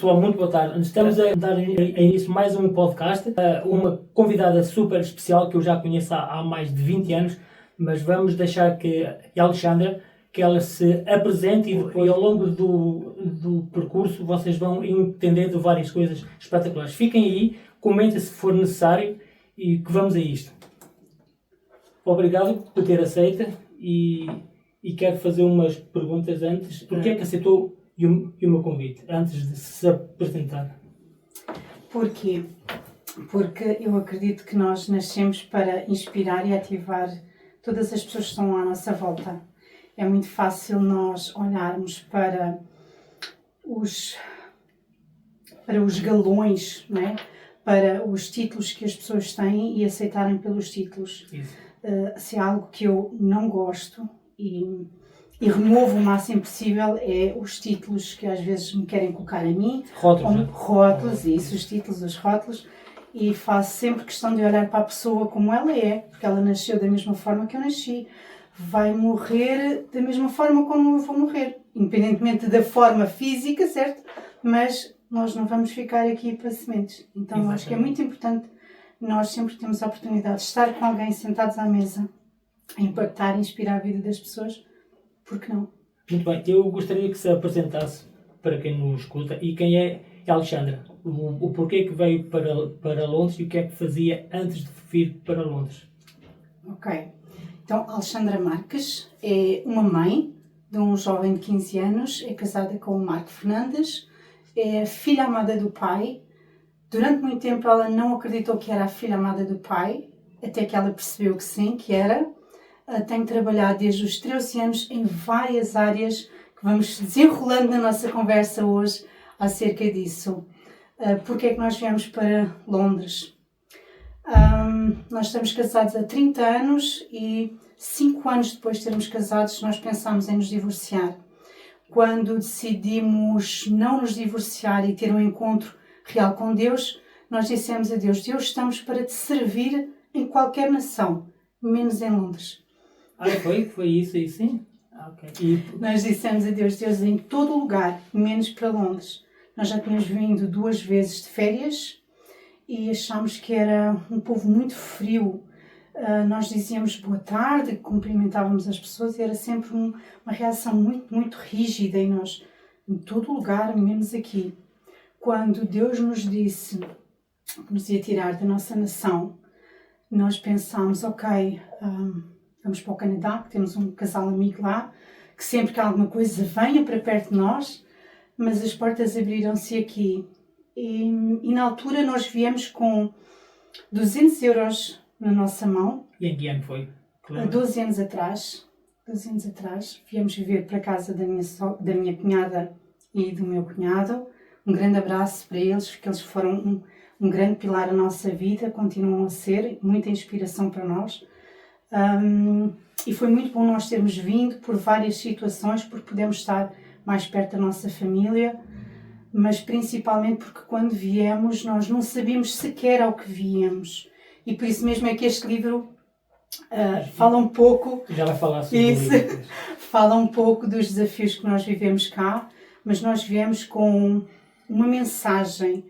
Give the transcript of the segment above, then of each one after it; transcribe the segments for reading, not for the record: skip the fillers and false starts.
pessoal, muito boa tarde. Estamos a dar início a mais um podcast. Uma convidada super especial que eu já conheço há mais de 20 anos, mas vamos deixar que a Alexandra, que ela se apresente e depois ao longo do percurso vocês vão entendendo várias coisas espetaculares. Fiquem aí, comentem se for necessário e que vamos a isto. Obrigado por ter aceito e quero fazer umas perguntas antes. Por que é que aceitou e o meu convite, antes de se apresentar? Porquê? Porque eu acredito que nós nascemos para inspirar e ativar todas as pessoas que estão à nossa volta. É muito fácil nós olharmos para os galões, não é? Para os títulos que as pessoas têm e aceitarem pelos títulos. Se há algo que eu não gosto e removo o máximo possível é os títulos que às vezes me querem colocar a mim. Rótulos, isso, os títulos, os rótulos. E faço sempre questão de olhar para a pessoa como ela é, porque ela nasceu da mesma forma que eu nasci. Vai morrer da mesma forma como eu vou morrer, independentemente da forma física, certo? Mas nós não vamos ficar aqui para sementes. Então eu acho que é muito importante, nós sempre temos a oportunidade de estar com alguém sentados à mesa, a impactar e inspirar a vida das pessoas. Por que não? Muito bem, eu gostaria que se apresentasse para quem nos escuta e quem é a Alexandra, o porquê que veio para Londres e o que é que fazia antes de vir para Londres. Ok, então Alexandra Marques é uma mãe de um jovem de 15 anos, é casada com o Marco Fernandes, é filha amada do pai. Durante muito tempo ela não acreditou que era a filha amada do pai, até que ela percebeu que sim, que era. Tenho trabalhado desde os 13 anos em várias áreas que vamos desenrolando na nossa conversa hoje acerca disso. Porque é que nós viemos para Londres? Nós estamos casados há 30 anos e 5 anos depois de termos casados nós pensámos em nos divorciar. Quando decidimos não nos divorciar e ter um encontro real com Deus, nós dissemos a Deus: Deus, estamos para te servir em qualquer nação, menos em Londres. Foi isso aí, sim? Okay. Nós dissemos a Deus: Deus, em todo lugar, menos para Londres. Nós já tínhamos vindo 2 vezes de férias e achámos que era um povo muito frio. Nós dizíamos boa tarde, cumprimentávamos as pessoas e era sempre uma reação muito, muito rígida em nós. Em todo lugar, menos aqui. Quando Deus nos disse que nos ia tirar da nossa nação, nós pensámos, ok, vamos para o Canadá, que temos um casal amigo lá, que sempre que alguma coisa venha para perto de nós, mas as portas abriram-se aqui. E na altura nós viemos com 200 euros na nossa mão. E em que ano foi? Há 12 anos atrás. Viemos viver para a casa da minha cunhada e do meu cunhado. Um grande abraço para eles, porque eles foram um grande pilar da nossa vida, continuam a ser, muita inspiração para nós. E foi muito bom nós termos vindo por várias situações, porque pudemos estar mais perto da nossa família, mas principalmente porque quando viemos nós não sabíamos sequer ao que víamos. E por isso mesmo é que este livro fala um pouco... Já vai falar sobre isso. Fala um pouco dos desafios que nós vivemos cá, mas nós viemos com uma mensagem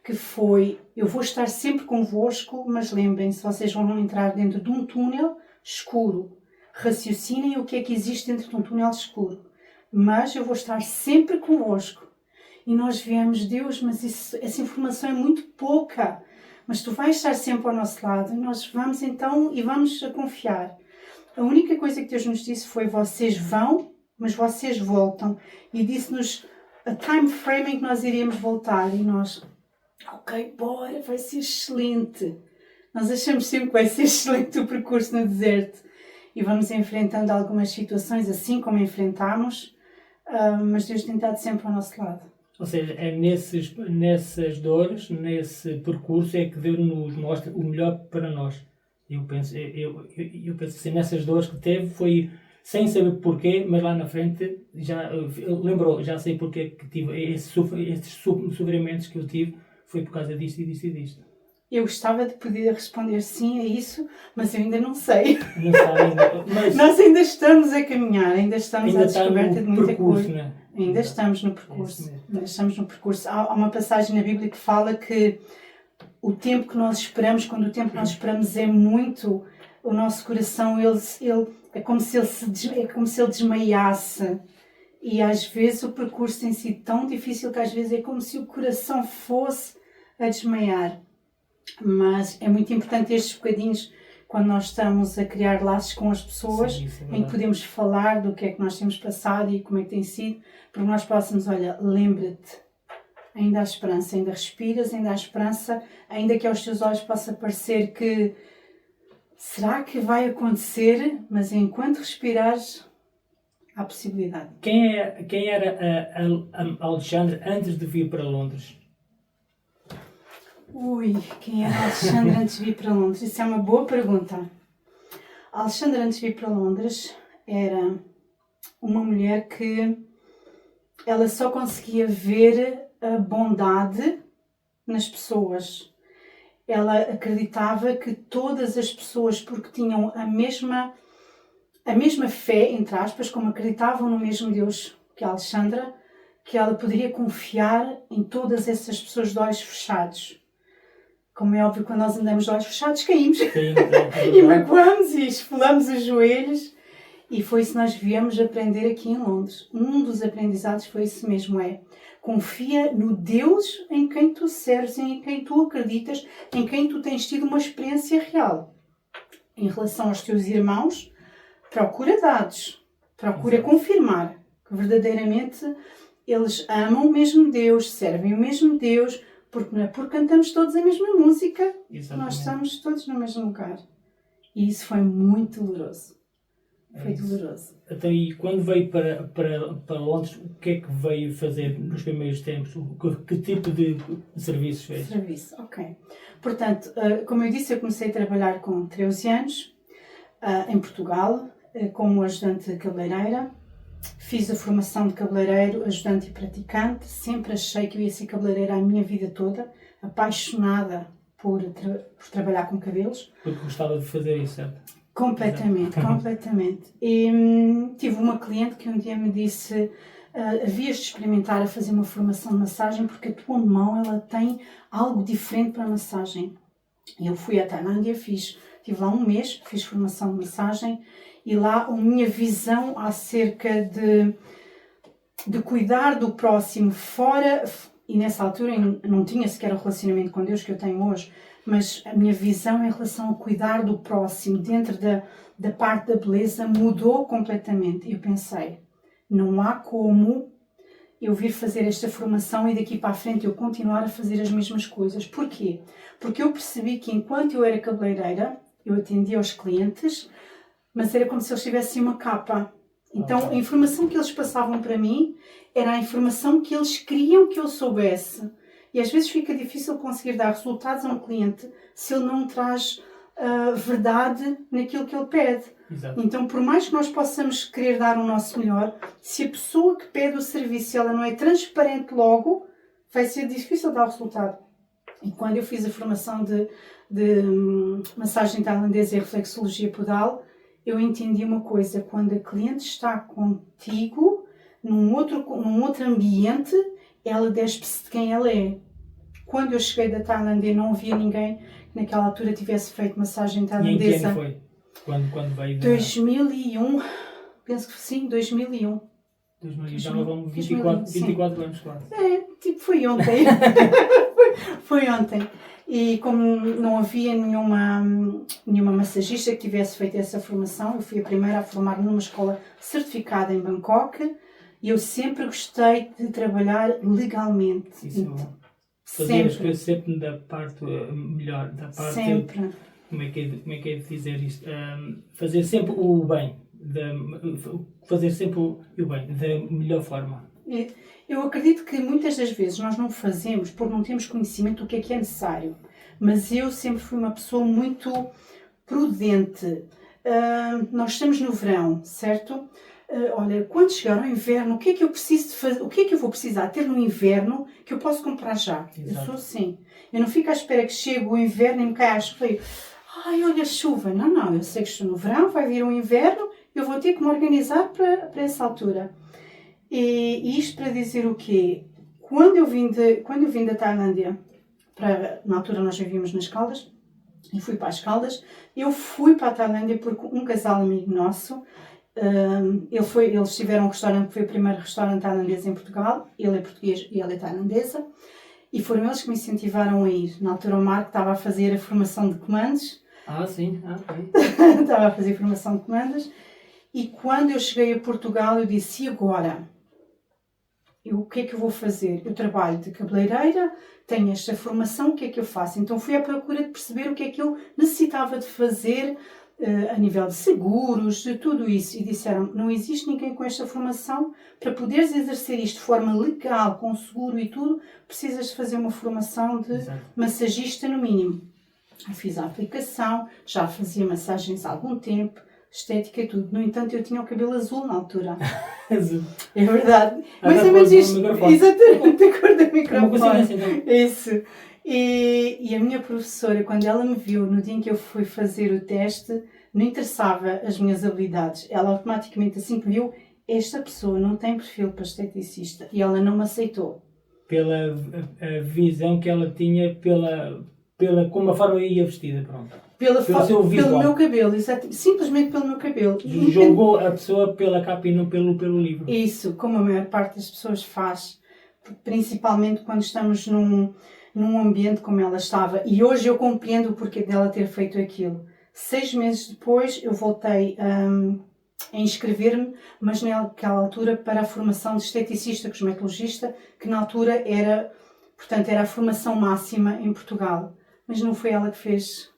que foi: eu vou estar sempre convosco, mas lembrem-se, vocês vão entrar dentro de um túnel escuro. Raciocinem o que é que existe dentro de um túnel escuro. Mas eu vou estar sempre convosco. E nós viemos: Deus, mas essa informação é muito pouca. Mas tu vais estar sempre ao nosso lado. E nós vamos então e vamos a confiar. A única coisa que Deus nos disse foi: vocês vão, mas vocês voltam. E disse-nos a time frame em que nós iríamos voltar. E nós, ok, bora, vai ser excelente. Nós achamos sempre que vai ser excelente o percurso no deserto. E vamos enfrentando algumas situações assim como enfrentámos, mas Deus tem estado sempre ao nosso lado. Ou seja, é nessas dores, nesse percurso é que Deus nos mostra o melhor para nós. Eu penso assim, nessas dores que teve foi sem saber porquê, mas lá na frente já sei porquê que tive esses sofrimentos que eu tive, foi por causa disto e disto e disto. Eu gostava de poder responder sim a isso, mas eu ainda não sei. Não sabe ainda. Mas nós ainda estamos a caminhar, ainda estamos à descoberta de muita percurso, coisa. Né? Ainda estamos no percurso. Ainda estamos no percurso. Há uma passagem na Bíblia que fala que o tempo que nós esperamos, quando o tempo que nós esperamos é muito, o nosso coração, é como se ele desmaiasse. E às vezes o percurso tem sido tão difícil que às vezes é como se o coração fosse a desmaiar. Mas é muito importante estes bocadinhos quando nós estamos a criar laços com as pessoas, Sim, em que podemos falar do que é que nós temos passado e como é que tem sido, para que nós possamos, olha, lembra-te, ainda há esperança, ainda respiras, ainda há esperança, ainda que aos teus olhos possa parecer que será que vai acontecer, mas enquanto respirares, há possibilidade. Quem era a Alexandre antes de vir para Londres? Quem era a Alexandra antes de vir para Londres? Isso é uma boa pergunta. A Alexandra antes de vir para Londres era uma mulher que ela só conseguia ver a bondade nas pessoas. Ela acreditava que todas as pessoas, porque tinham a mesma fé, entre aspas, como acreditavam no mesmo Deus que a Alexandra, que ela poderia confiar em todas essas pessoas de olhos fechados. Como é óbvio, quando nós andamos de olhos fechados, caímos e magoamos e esfolamos os joelhos. E foi isso que nós viemos aprender aqui em Londres. Um dos aprendizados foi isso mesmo, confia no Deus em quem tu serves, em quem tu acreditas, em quem tu tens tido uma experiência real. Em relação aos teus irmãos, procura dados, procura confirmar que verdadeiramente eles amam o mesmo Deus, servem o mesmo Deus, porque não é porque cantamos todos a mesma música, nós estamos todos no mesmo lugar. E isso foi muito doloroso. Foi doloroso. Então, e quando veio para Londres, o que é que veio fazer nos primeiros tempos? Que tipo de serviços fez? Serviço, ok. Portanto, como eu disse, eu comecei a trabalhar com 13 anos em Portugal, como ajudante cabeleireira. Fiz a formação de cabeleireiro, ajudante e praticante. Sempre achei que eu ia ser cabeleireira a minha vida toda. Apaixonada por trabalhar com cabelos. Porque gostava de fazer isso, certo? Completamente, completamente. E tive uma cliente que um dia me disse havias de experimentar a fazer uma formação de massagem porque a tua mão ela tem algo diferente para a massagem. E eu fui à Tailândia, estive lá um mês, fiz formação de massagem e lá a minha visão acerca de cuidar do próximo fora, e nessa altura eu não tinha sequer o relacionamento com Deus que eu tenho hoje, mas a minha visão em relação a cuidar do próximo dentro da parte da beleza mudou completamente. Eu pensei, não há como eu vir fazer esta formação e daqui para a frente eu continuar a fazer as mesmas coisas. Porquê? Porque eu percebi que enquanto eu era cabeleireira, eu atendia aos clientes, mas era como se eles tivessem uma capa. Então, a informação que eles passavam para mim era a informação que eles queriam que eu soubesse. E às vezes fica difícil conseguir dar resultados a um cliente se ele não traz verdade naquilo que ele pede. Exato. Então, por mais que nós possamos querer dar o nosso melhor, se a pessoa que pede o serviço ela não é transparente logo, vai ser difícil dar o resultado. E quando eu fiz a formação de massagem tailandesa e reflexologia podal, eu entendi uma coisa, quando a cliente está contigo, num outro ambiente, ela despe-se de quem ela é. Quando eu cheguei da Tailândia, eu não havia ninguém que naquela altura tivesse feito massagem tailandesa. E em que ano foi? Quando veio? 2001, penso que sim, 2001. 2001, já lá vão 24 anos quase. Foi ontem. Foi ontem. E como não havia nenhuma massagista que tivesse feito essa formação, eu fui a primeira a formar numa escola certificada em Bangkok e eu sempre gostei de trabalhar legalmente. Isso é bom. Fazer as coisas sempre da parte melhor, da parte... Sempre. Como é que é de dizer isto? Fazer sempre o bem. Fazer sempre o bem, da melhor forma. Eu acredito que muitas das vezes nós não fazemos porque não temos conhecimento do que é necessário. Mas eu sempre fui uma pessoa muito prudente. Nós estamos no verão, certo? Olha, quando chegar ao inverno, o que é que eu preciso de fazer? O que é que eu vou precisar ter no inverno que eu posso comprar já? Exato. Eu sou assim. Eu não fico à espera que chegue o inverno e me caia a chuva. Ai, olha a chuva. Não. Eu sei que estou no verão, vai vir o inverno, eu vou ter que me organizar para essa altura. E isto para dizer o quê? Quando eu vim da Tailândia, na altura nós vivíamos nas Caldas, e fui para as Caldas, eu fui para a Tailândia porque um casal amigo nosso, eles tiveram um restaurante que foi o primeiro restaurante tailandês em Portugal, ele é português e ela é tailandesa, e foram eles que me incentivaram a ir. Na altura o Marco estava a fazer a formação de comandos. Sim, ok. Estava a fazer formação de comandos, e quando eu cheguei a Portugal eu disse, e agora? O que é que eu vou fazer? Eu trabalho de cabeleireira, tenho esta formação, o que é que eu faço? Então fui à procura de perceber o que é que eu necessitava de fazer a nível de seguros, de tudo isso. E disseram, não existe ninguém com esta formação, para poderes exercer isto de forma legal, com seguro e tudo, precisas de fazer uma formação de massagista no mínimo. Eu fiz a aplicação, já fazia massagens há algum tempo, estética e tudo. No entanto, eu tinha o cabelo azul na altura. Azul. É verdade. Mais ou menos isto. Exatamente, a cor do microfone. Então. Isso. E a minha professora, quando ela me viu no dia em que eu fui fazer o teste, não interessava as minhas habilidades. Ela automaticamente, assim que viu, esta pessoa não tem perfil para esteticista. E ela não me aceitou. Pela a visão que ela tinha, como a forma ia vestida, pronto. Pelo meu cabelo, simplesmente pelo meu cabelo. Julgou a pessoa pela capa e não pelo livro. Isso, como a maior parte das pessoas faz, principalmente quando estamos num ambiente como ela estava. E hoje eu compreendo o porquê dela ter feito aquilo. 6 meses depois eu voltei a inscrever-me, mas naquela altura para a formação de esteticista, cosmetologista, que na altura era a formação máxima em Portugal. Mas não foi ela que fez...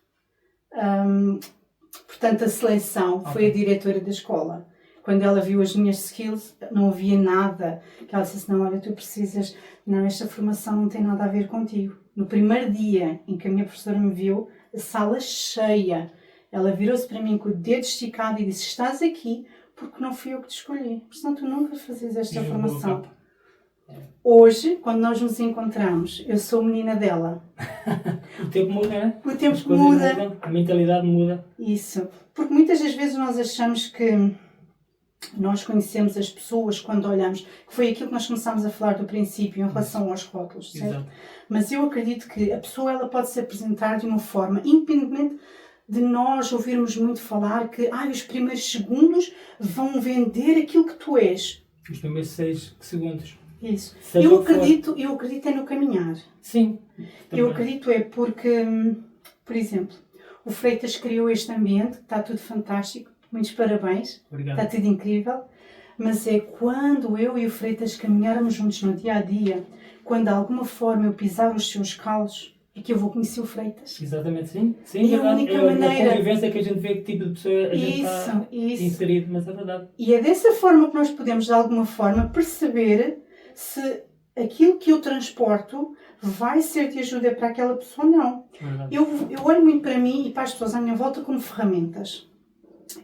a seleção foi a diretora da escola. Quando ela viu as minhas skills, não havia nada. Ela disse, não, olha, tu precisas... Não, esta formação não tem nada a ver contigo. No primeiro dia em que a minha professora me viu, a sala cheia, ela virou-se para mim com o dedo esticado e disse, estás aqui porque não fui eu que te escolhi. Porque senão tu nunca fazes esta formação. Hoje, quando nós nos encontramos, eu sou menina dela. O tempo muda, né? O tempo muda. Mudam, a mentalidade muda. Isso. Porque muitas das vezes nós achamos que nós conhecemos as pessoas quando olhamos, que foi aquilo que nós começámos a falar do princípio em relação aos rótulos, certo? Exato. Mas eu acredito que a pessoa ela pode se apresentar de uma forma, independentemente de nós ouvirmos muito falar que os primeiros segundos vão vender aquilo que tu és. Os primeiros 6 segundos. Isso. Eu acredito é no caminhar. Sim. Eu acredito porque, por exemplo, o Freitas criou este ambiente, está tudo fantástico, muitos parabéns, obrigado. Está tudo incrível, mas é quando eu e o Freitas caminharmos juntos no dia a dia, quando de alguma forma eu pisar os seus calos, é que eu vou conhecer o Freitas. Exatamente, sim. Sim, é a única maneira. A convivência que a gente vê que tipo de pessoa a gente está inserido, mas é verdade. E é dessa forma que nós podemos, de alguma forma, perceber se aquilo que eu transporto vai ser de ajuda para aquela pessoa ou não. Eu olho muito para mim e para as pessoas à minha volta como ferramentas.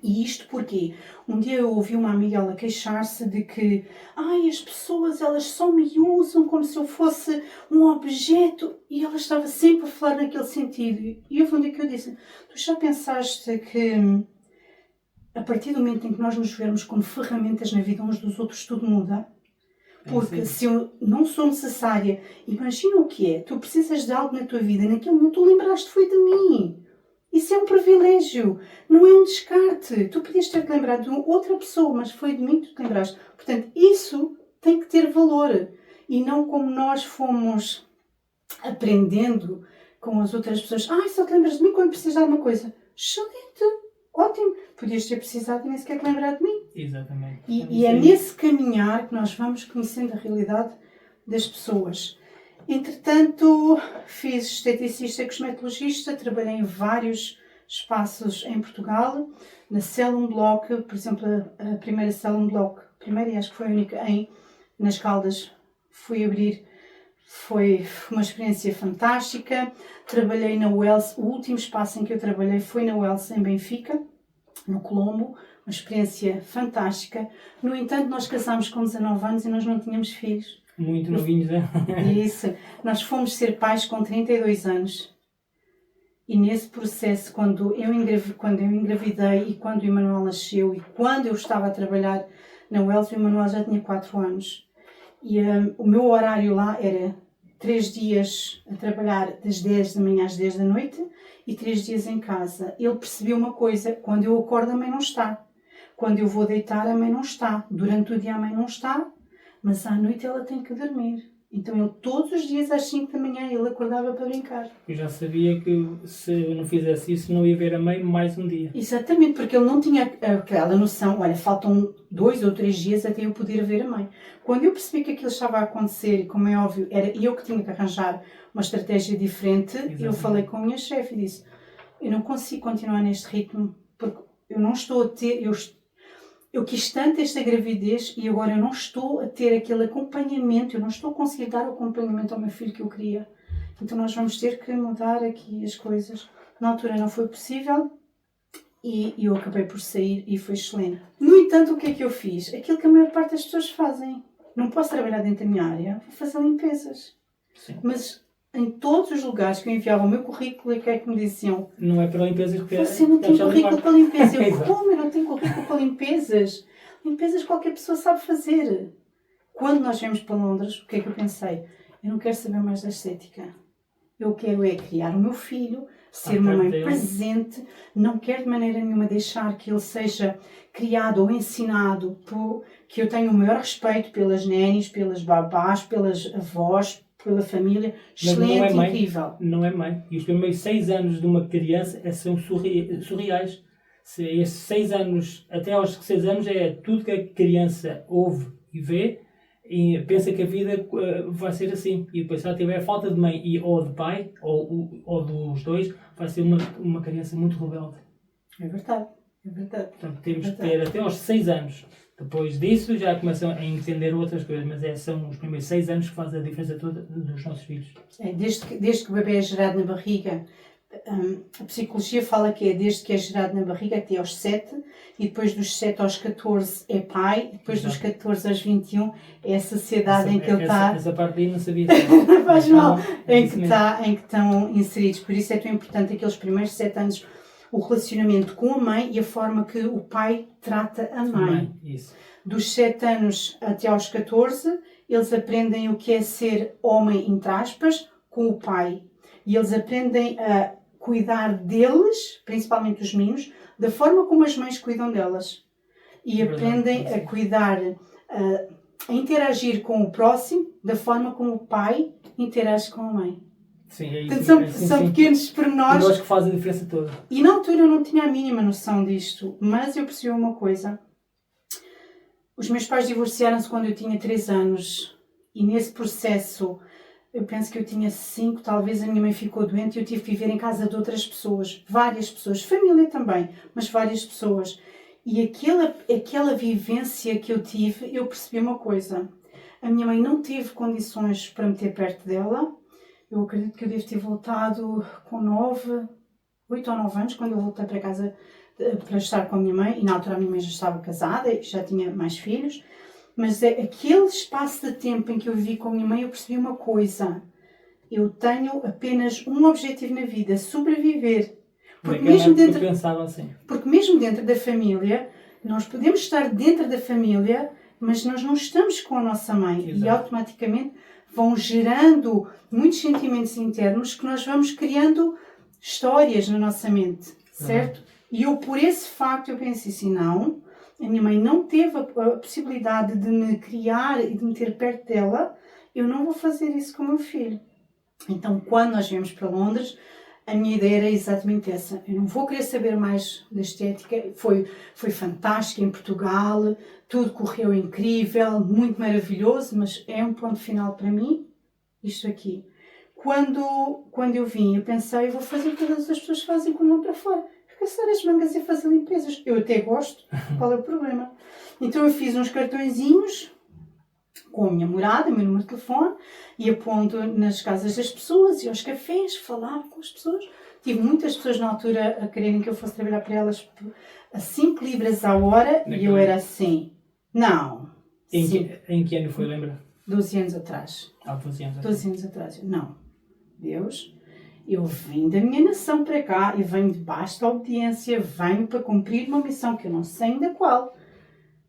E isto porque um dia eu ouvi uma amiga ela queixar-se de que as pessoas elas só me usam como se eu fosse um objeto, e ela estava sempre a falar naquele sentido. E houve um dia que eu disse, tu já pensaste que a partir do momento em que nós nos vermos como ferramentas na vida uns dos outros tudo muda? Porque se eu não sou necessária, imagina o que é, tu precisas de algo na tua vida, naquele momento tu lembraste foi de mim. Isso é um privilégio, não é um descarte. Tu podias ter lembrado de outra pessoa, mas foi de mim que tu te lembraste. Portanto, isso tem que ter valor. E não como nós fomos aprendendo com as outras pessoas. Só te lembras de mim quando precisas de alguma coisa. Excelente, ótimo. Podias ter precisado e nem sequer te lembrar de mim. Exatamente. E é nesse caminhar que nós vamos conhecendo a realidade das pessoas. Entretanto, fiz esteticista e cosmetologista, trabalhei em vários espaços em Portugal, na Salon Block, por exemplo, a primeira Salon Block, e acho que foi a única nas Caldas, fui abrir, foi uma experiência fantástica. Trabalhei na Wells, o último espaço em que eu trabalhei foi na Wells, em Benfica, no Colombo, uma experiência fantástica. No entanto, nós casámos com 19 anos e nós não tínhamos filhos. Muito novinhos, né? Isso. Nós fomos ser pais com 32 anos. E nesse processo, quando eu engravidei e quando o Emanuel nasceu e quando eu estava a trabalhar Na Wells, o Emanuel já tinha 4 anos. E o meu horário lá era 3 dias a trabalhar das 10 da manhã às 10 da noite e 3 dias em casa. Ele percebeu uma coisa: quando eu acordo, a mãe não está. Quando eu vou deitar, a mãe não está. Durante o dia, a mãe não está, mas à noite ela tem que dormir. Então ele, todos os dias às 5 da manhã, ele acordava para brincar. Eu já sabia que se eu não fizesse isso, não ia ver a mãe mais um dia. Exatamente, porque ele não tinha aquela noção: olha, faltam 2 ou 3 dias até eu poder ver a mãe. Quando eu percebi que aquilo estava a acontecer, e como é óbvio, era eu que tinha que arranjar uma estratégia diferente, Exatamente. Eu falei com a minha chefe e disse: eu não consigo continuar neste ritmo, porque eu não estou a ter... Eu quis tanto esta gravidez e agora eu não estou a ter aquele acompanhamento, eu não estou a conseguir dar o acompanhamento ao meu filho que eu queria. Então nós vamos ter que mudar aqui as coisas. Na altura não foi possível e eu acabei por sair e foi excelente. No entanto, o que é que eu fiz? Aquilo que a maior parte das pessoas fazem. Não posso trabalhar dentro da minha área, vou fazer limpezas. Sim. Mas em todos os lugares que eu enviava o meu currículo, e que é que me diziam: não é para limpezas que você não tem currículo para limpeza. Eu, Exato. como eu não tenho currículo para limpezas? Limpezas qualquer pessoa sabe fazer. Quando nós viemos para Londres, o que é que eu pensei? Eu não quero saber mais da estética. Eu quero é criar o meu filho, ser uma mãe presente, não quero de maneira nenhuma deixar que ele seja criado ou ensinado, que eu tenha o maior respeito pelas nénis, pelas babás, pelas avós, pela família, excelente, incrível. Não é mãe. E os primeiros 6 anos de uma criança são surreais. Esses 6 anos, até aos 6 anos, é tudo que a criança ouve e vê e pensa que a vida vai ser assim. E depois, se ela tiver falta de mãe ou de pai, ou dos dois, vai ser uma criança muito rebelde. É verdade, é verdade. Portanto, temos que ter até aos 6 anos. Depois disso já começam a entender outras coisas, mas são os primeiros 6 anos que fazem a diferença toda dos nossos filhos. Desde que o bebê é gerado na barriga, a psicologia fala que é desde que é gerado na barriga até aos 7, e depois dos 7 aos 14 é pai, depois Exato. Dos 14 aos 21 é a sociedade em que ele está. Essa parte aí não sabia. Não faz mal, em que estão inseridos. Por isso é tão importante aqueles primeiros 7 anos, o relacionamento com a mãe e a forma que o pai trata a mãe. Isso. Dos 7 anos até aos 14, eles aprendem o que é ser homem, entre aspas, com o pai. E eles aprendem a cuidar deles, principalmente os meninos, da forma como as mães cuidam delas. E aprendem a cuidar, a interagir com o próximo, da forma como o pai interage com a mãe. Sim, é isso. Portanto, são pequenos pormenores. Nós que fazem a diferença toda. E na altura eu não tinha a mínima noção disto, mas eu percebi uma coisa. Os meus pais divorciaram-se quando eu tinha 3 anos e nesse processo, eu penso que eu tinha 5, talvez a minha mãe ficou doente e eu tive que viver em casa de outras pessoas, várias pessoas, família também, mas várias pessoas. E aquela vivência que eu tive, eu percebi uma coisa. A minha mãe não teve condições para me ter perto dela. Eu acredito que eu devo ter voltado com 8 ou 9 anos, quando eu voltei para casa para estar com a minha mãe. E na altura a minha mãe já estava casada e já tinha mais filhos. Mas aquele espaço de tempo em que eu vivi com a minha mãe, eu percebi uma coisa. Eu tenho apenas um objetivo na vida: sobreviver. Porque mesmo dentro da família, nós podemos estar dentro da família, mas nós não estamos com a nossa mãe. Exato. E automaticamente vão gerando muitos sentimentos internos que nós vamos criando histórias na nossa mente, certo? E eu, por esse facto, eu pensei assim, não, a minha mãe não teve a possibilidade de me criar e de me ter perto dela, eu não vou fazer isso com o meu filho. Então, quando nós viemos para Londres, a minha ideia era exatamente essa. Eu não vou querer saber mais da estética. Foi fantástico em Portugal, tudo correu incrível, muito maravilhoso, mas é um ponto final para mim, isto aqui. Quando eu vim, eu pensei, eu vou fazer o que todas as pessoas fazem quando vão para fora. Arregaçar as mangas e fazer limpezas. Eu até gosto, qual é o problema? Então eu fiz uns cartõezinhos com a minha morada, o meu número de telefone, e aponto nas casas das pessoas e aos cafés, falava com as pessoas. Tive muitas pessoas na altura a quererem que eu fosse trabalhar para elas a 5 libras a hora, e eu era assim, não. Em que ano foi, lembra? 12 anos atrás. 12 anos atrás. Não. Deus, eu vim da minha nação para cá, eu venho de basta obediência, venho para cumprir uma missão que eu não sei ainda qual.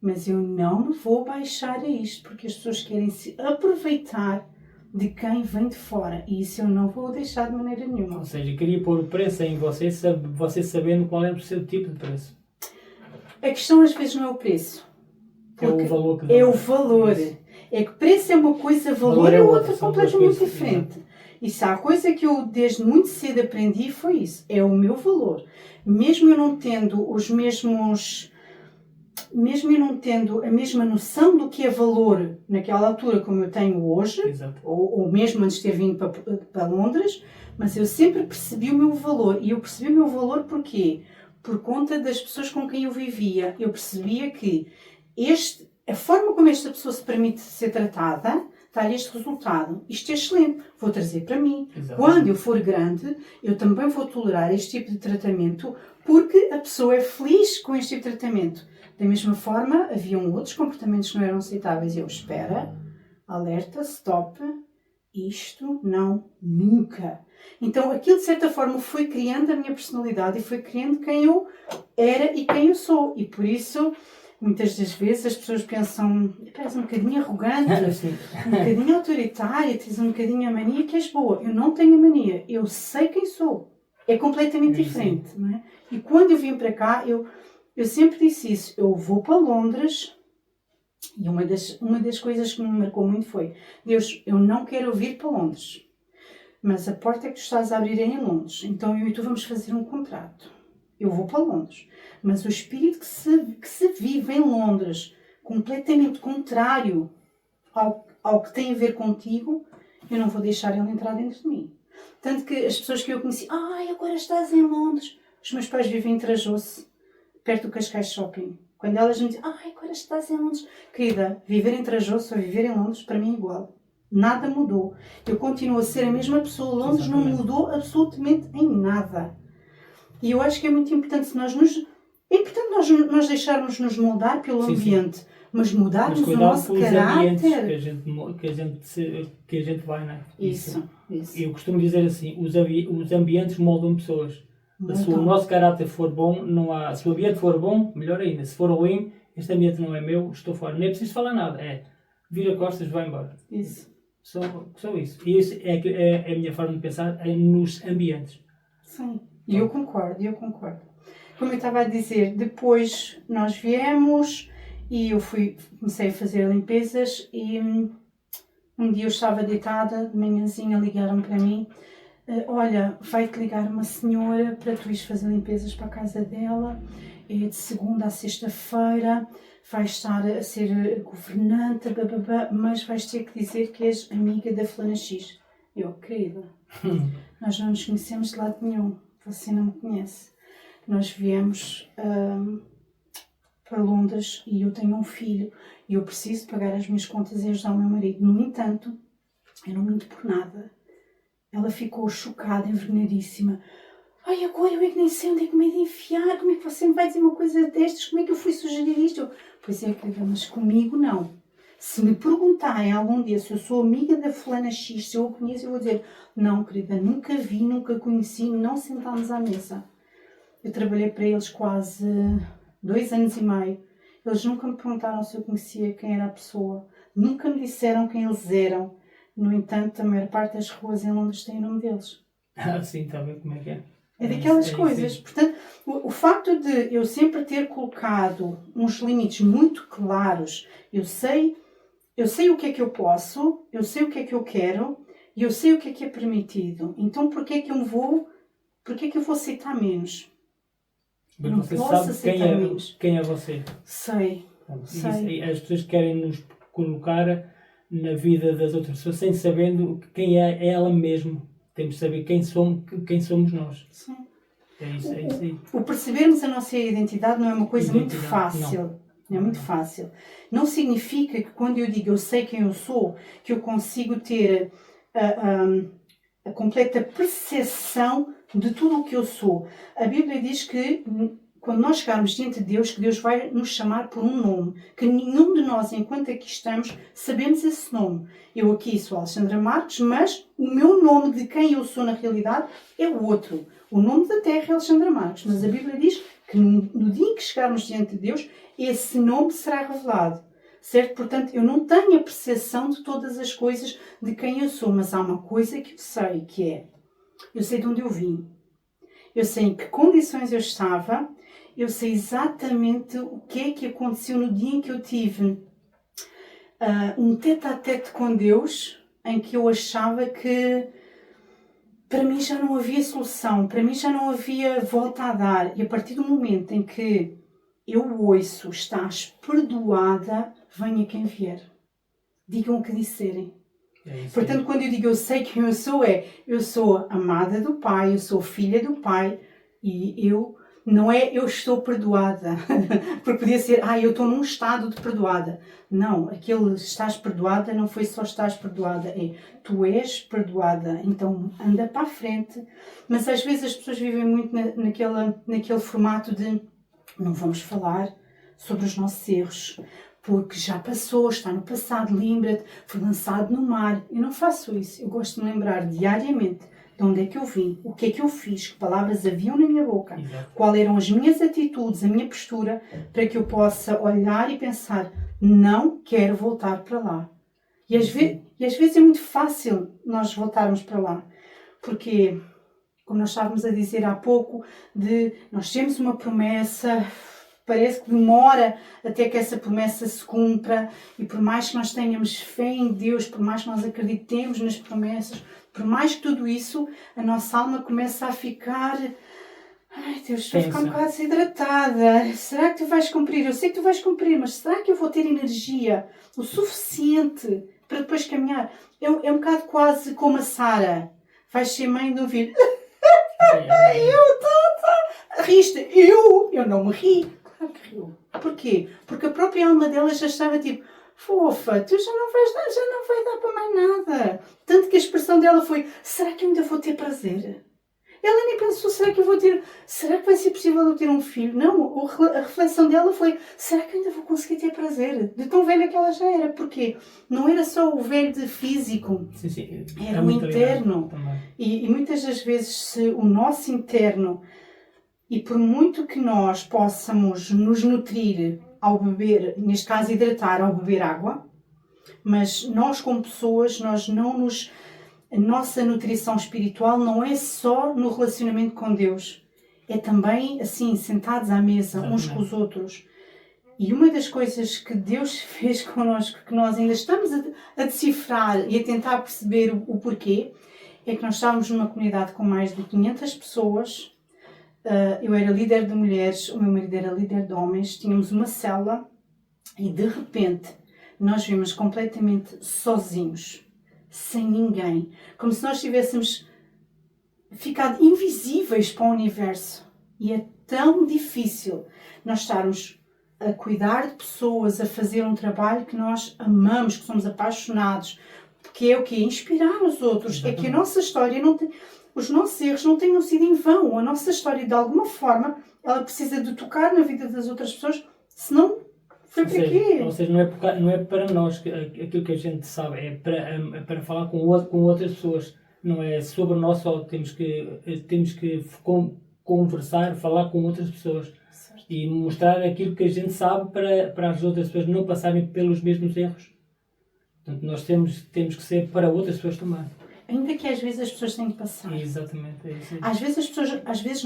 Mas eu não me vou baixar a isto, porque as pessoas querem se aproveitar de quem vem de fora. E isso eu não vou deixar de maneira nenhuma. Ou seja, queria pôr o preço em você, você sabendo qual é o seu tipo de preço. A questão às vezes não é o preço. É o valor que dá. É o valor. É que preço é uma coisa, valor é outra completamente diferente. E se há coisa que eu desde muito cedo aprendi foi isso. É o meu valor. Mesmo eu não tendo os mesmos... Mesmo eu não tendo a mesma noção do que é valor naquela altura como eu tenho hoje, ou mesmo antes de ter vindo para Londres, mas eu sempre percebi o meu valor. E eu percebi o meu valor porquê? Por conta das pessoas com quem eu vivia. Eu percebia que a forma como esta pessoa se permite ser tratada, dá-lhe este resultado. Isto é excelente. Vou trazer para mim. Exatamente. Quando eu for grande, eu também vou tolerar este tipo de tratamento porque a pessoa é feliz com este tipo de tratamento. Da mesma forma, haviam outros comportamentos que não eram aceitáveis. Eu, espera, alerta, stop, isto não, nunca. Então, aquilo de certa forma foi criando a minha personalidade e foi criando quem eu era e quem eu sou. E por isso, muitas das vezes as pessoas pensam, és um bocadinho arrogante, um bocadinho autoritária, tens um bocadinho a mania que és boa. Eu não tenho a mania, eu sei quem sou. É completamente diferente, não é? E quando eu vim para cá, eu sempre disse isso, eu vou para Londres e uma das coisas que me marcou muito foi, Deus, eu não quero vir para Londres, mas a porta que tu estás a abrir é em Londres, então eu e tu vamos fazer um contrato. Eu vou para Londres, mas o espírito que se vive em Londres, completamente contrário ao que tem a ver contigo, eu não vou deixar ele entrar dentro de mim. Tanto que as pessoas que eu conheci, agora estás em Londres, os meus pais vivem em Trajou-se, perto do Cascais Shopping. Quando elas me dizem, agora estás em Londres. Querida, viver em Trajou-se ou viver em Londres, para mim é igual. Nada mudou. Eu continuo a ser a mesma pessoa. Londres não mudou absolutamente em nada. E eu acho que é muito importante nós deixarmos nos moldar pelo ambiente, mas mudarmos o nosso caráter. Que a gente vai, não é? Isso. Eu costumo dizer assim, os ambientes moldam pessoas. Se o nosso caráter for bom, se o ambiente for bom, melhor ainda. Se for ruim, este ambiente não é meu, estou fora. Nem preciso falar nada. Vira costas, vai embora. Isso. Só isso. E isso é a minha forma de pensar nos ambientes. Sim. E eu concordo. Como eu estava a dizer, depois nós viemos e eu comecei a fazer limpezas e um dia eu estava deitada, de manhãzinha ligaram para mim, olha, vai-te ligar uma senhora para tu ires fazer limpezas para a casa dela, de segunda a sexta-feira, vais estar a ser governanta, mas vais ter que dizer que és amiga da fulana X. Eu, querida, nós não nos conhecemos de lado nenhum, você não me conhece. Nós viemos para Londres e eu tenho um filho e eu preciso pagar as minhas contas e ajudar o meu marido. No entanto, eu não minto por nada. Ela ficou chocada, envergonhadíssima. Agora eu é que nem sei onde é que me hei de enfiar. Como é que você me vai dizer uma coisa destas? Como é que eu fui sugerir isto? Pois é, querida, mas comigo não. Se me perguntarem algum dia se eu sou amiga da fulana X, se eu a conheço, eu vou dizer, não, querida, nunca vi, nunca conheci, não sentámos à mesa. Eu trabalhei para eles quase 2 anos e meio. Eles nunca me perguntaram se eu conhecia quem era a pessoa. Nunca me disseram quem eles eram. No entanto, a maior parte das ruas em Londres tem o nome deles. Sim, está a ver como é que é. É daquelas coisas. Portanto, o facto de eu sempre ter colocado uns limites muito claros, eu sei o que é que eu posso, eu sei o que é que eu quero e eu sei o que é permitido. Então, porquê é que eu vou aceitar menos? Mas não você posso sabe aceitar menos. Quem é você. Sei. As pessoas querem nos colocar na vida das outras pessoas sem sabendo quem é ela mesma. Temos de saber quem somos nós. Sim. É isso aí. O percebermos a nossa identidade não é uma coisa muito fácil. Não é muito fácil. Não significa que quando eu digo eu sei quem eu sou, que eu consigo ter a completa percepção de tudo o que eu sou. A Bíblia diz que quando nós chegarmos diante de Deus, que Deus vai nos chamar por um nome, que nenhum de nós, enquanto aqui estamos, sabemos esse nome. Eu aqui sou Alexandra Marques, mas o meu nome de quem eu sou na realidade é o outro. O nome da terra é Alexandra Marques, mas a Bíblia diz que no dia em que chegarmos diante de Deus, esse nome será revelado. Certo? Portanto, eu não tenho a percepção de todas as coisas de quem eu sou, mas há uma coisa que eu sei, que é, eu sei de onde eu vim, eu sei em que condições eu estava, eu sei exatamente o que é que aconteceu no dia em que eu tive um tete-a-tete com Deus, em que eu achava que para mim já não havia solução, para mim já não havia volta a dar. E a partir do momento em que eu ouço, estás perdoada, venha quem vier. Digam o que disserem. Portanto, quando eu digo eu sei quem eu sou amada do Pai, eu sou filha do Pai, e não é eu estou perdoada, porque podia ser, eu estou num estado de perdoada. Não, aquele estás perdoada não foi só estás perdoada, é tu és perdoada, então anda para a frente. Mas às vezes as pessoas vivem muito naquele formato de não vamos falar sobre os nossos erros, porque já passou, está no passado, lembra-te, foi lançado no mar. Eu não faço isso, eu gosto de me lembrar diariamente de onde é que eu vim, o que é que eu fiz, que palavras haviam na minha boca, quais eram as minhas atitudes, a minha postura, para que eu possa olhar e pensar, não quero voltar para lá. E às vezes é muito fácil nós voltarmos para lá, porque, como nós estávamos a dizer há pouco, nós temos uma promessa, parece que demora até que essa promessa se cumpra, e por mais que nós tenhamos fé em Deus, por mais que nós acreditemos nas promessas, por mais que tudo isso, a nossa alma começa a ficar, ai Deus, estou a ficar um bocado desidratada, será que tu vais cumprir? Eu sei que tu vais cumprir, mas será que eu vou ter energia o suficiente para depois caminhar? É um bocado quase como a Sara, vais ser mãe de um filho. Riste, eu não me ri. Claro que riu. Porquê? Porque a própria alma dela já estava tipo, fofa, tu já não vai dar para mais nada. Tanto que a expressão dela foi, será que eu ainda vou ter prazer? Ela nem pensou, será que vai ser possível eu ter um filho? Não, a reflexão dela foi, será que eu ainda vou conseguir ter prazer? De tão velha que ela já era. Porquê? Não era só o velho de físico, sim. era o interno. E muitas das vezes, se o nosso interno, e por muito que nós possamos nos nutrir ao beber, neste caso hidratar ao beber água, mas nós como pessoas, a nossa nutrição espiritual não é só no relacionamento com Deus, é também assim, sentados à mesa, uns com os outros. E uma das coisas que Deus fez connosco, que nós ainda estamos a decifrar e a tentar perceber o porquê, é que nós estávamos numa comunidade com mais de 500 pessoas. Eu era líder de mulheres, o meu marido era líder de homens, tínhamos uma célula e de repente nós vimos completamente sozinhos, sem ninguém, como se nós tivéssemos ficado invisíveis para o universo. E é tão difícil nós estarmos a cuidar de pessoas, a fazer um trabalho que nós amamos, que somos apaixonados, porque é o que? Inspirar os outros. Exatamente. É que a nossa história não tem... Os nossos erros não tenham sido em vão. A nossa história, de alguma forma, ela precisa de tocar na vida das outras pessoas, senão foi para quê? Ou seja, não é para nós aquilo que a gente sabe, é para falar com outras pessoas. Não é sobre nós só, temos que conversar, falar com outras pessoas. Certo. E mostrar aquilo que a gente sabe para as outras pessoas não passarem pelos mesmos erros. Portanto, nós temos que ser para outras pessoas também. Ainda que às vezes as pessoas têm que passar. Exatamente, é isso. Às vezes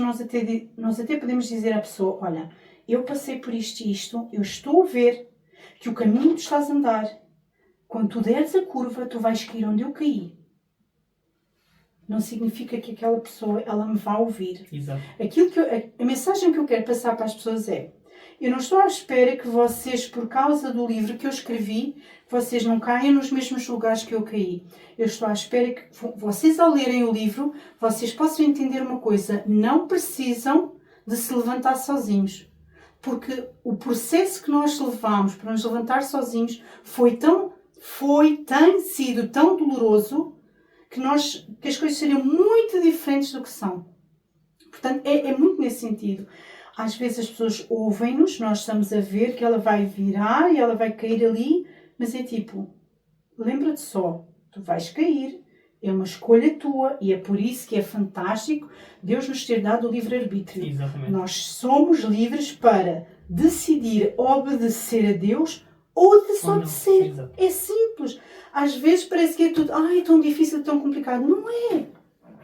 nós até podemos dizer à pessoa, olha, eu passei por isto, eu estou a ver que o caminho que tu estás a andar, quando tu deres a curva, tu vais cair onde eu caí. Não significa que aquela pessoa, ela me vá ouvir. Exato. A mensagem que eu quero passar para as pessoas é, eu não estou à espera que vocês, por causa do livro que eu escrevi, vocês não caiam nos mesmos lugares que eu caí. Eu estou à espera que vocês, ao lerem o livro, vocês possam entender uma coisa. Não precisam de se levantar sozinhos. Porque o processo que nós levamos para nos levantar sozinhos tem sido tão doloroso que as coisas seriam muito diferentes do que são. Portanto, é muito nesse sentido. Às vezes as pessoas ouvem-nos, nós estamos a ver que ela vai virar e ela vai cair ali, mas é tipo, lembra-te só, tu vais cair, é uma escolha tua e é por isso que é fantástico Deus nos ter dado o livre-arbítrio. Exatamente. Nós somos livres para decidir obedecer a Deus ou desobedecer. Exato. É simples. Às vezes parece que é tudo, é tão difícil, tão complicado. Não é.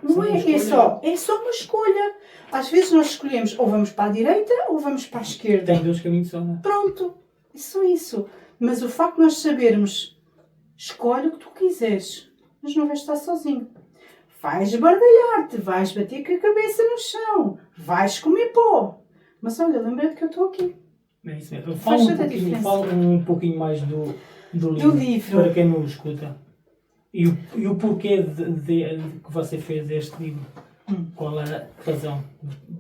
Não é. É só uma escolha. Às vezes nós escolhemos ou vamos para a direita ou vamos para a esquerda. Tem 2 caminhos só, não é? Pronto. É só isso. Mas o facto de nós sabermos, escolhe o que tu quiseres, mas não vais estar sozinho. Vais bardalhar-te, vais bater com a cabeça no chão, vais comer pó. Mas olha, lembra-te que eu estou aqui. É isso mesmo. Fala um pouquinho mais do livro, para quem não o escuta. E o porquê que você fez este livro. Qual é a razão?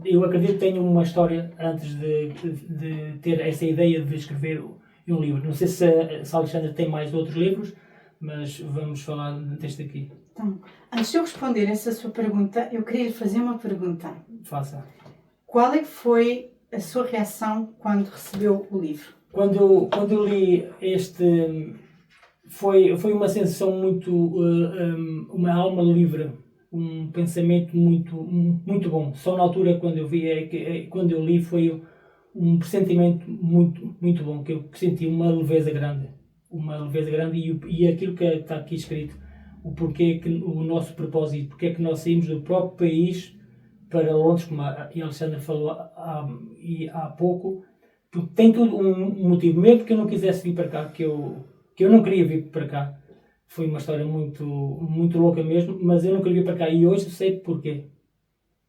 Eu acredito que tenho uma história antes de ter essa ideia de escrever um livro. Não sei se a Alexandra tem mais outros livros, mas vamos falar deste aqui. Então, antes de eu responder essa sua pergunta, eu queria lhe fazer uma pergunta. Faça. Qual é que foi a sua reação quando recebeu o livro? Quando eu li este, foi uma sensação muito, uma alma livre, um pensamento muito bom. Só na altura quando eu vi, quando eu li, foi um pressentimento muito bom, que eu senti uma leveza grande e aquilo que está aqui escrito, o porquê que o nosso propósito, porque é que nós saímos do próprio país para Londres, como a Alexandra falou há pouco, porque tem tudo um motivo, mesmo que eu não quisesse vir para cá, que eu não queria vir para cá. Foi uma história muito louca mesmo, mas eu não queria vir para cá e hoje sei porquê.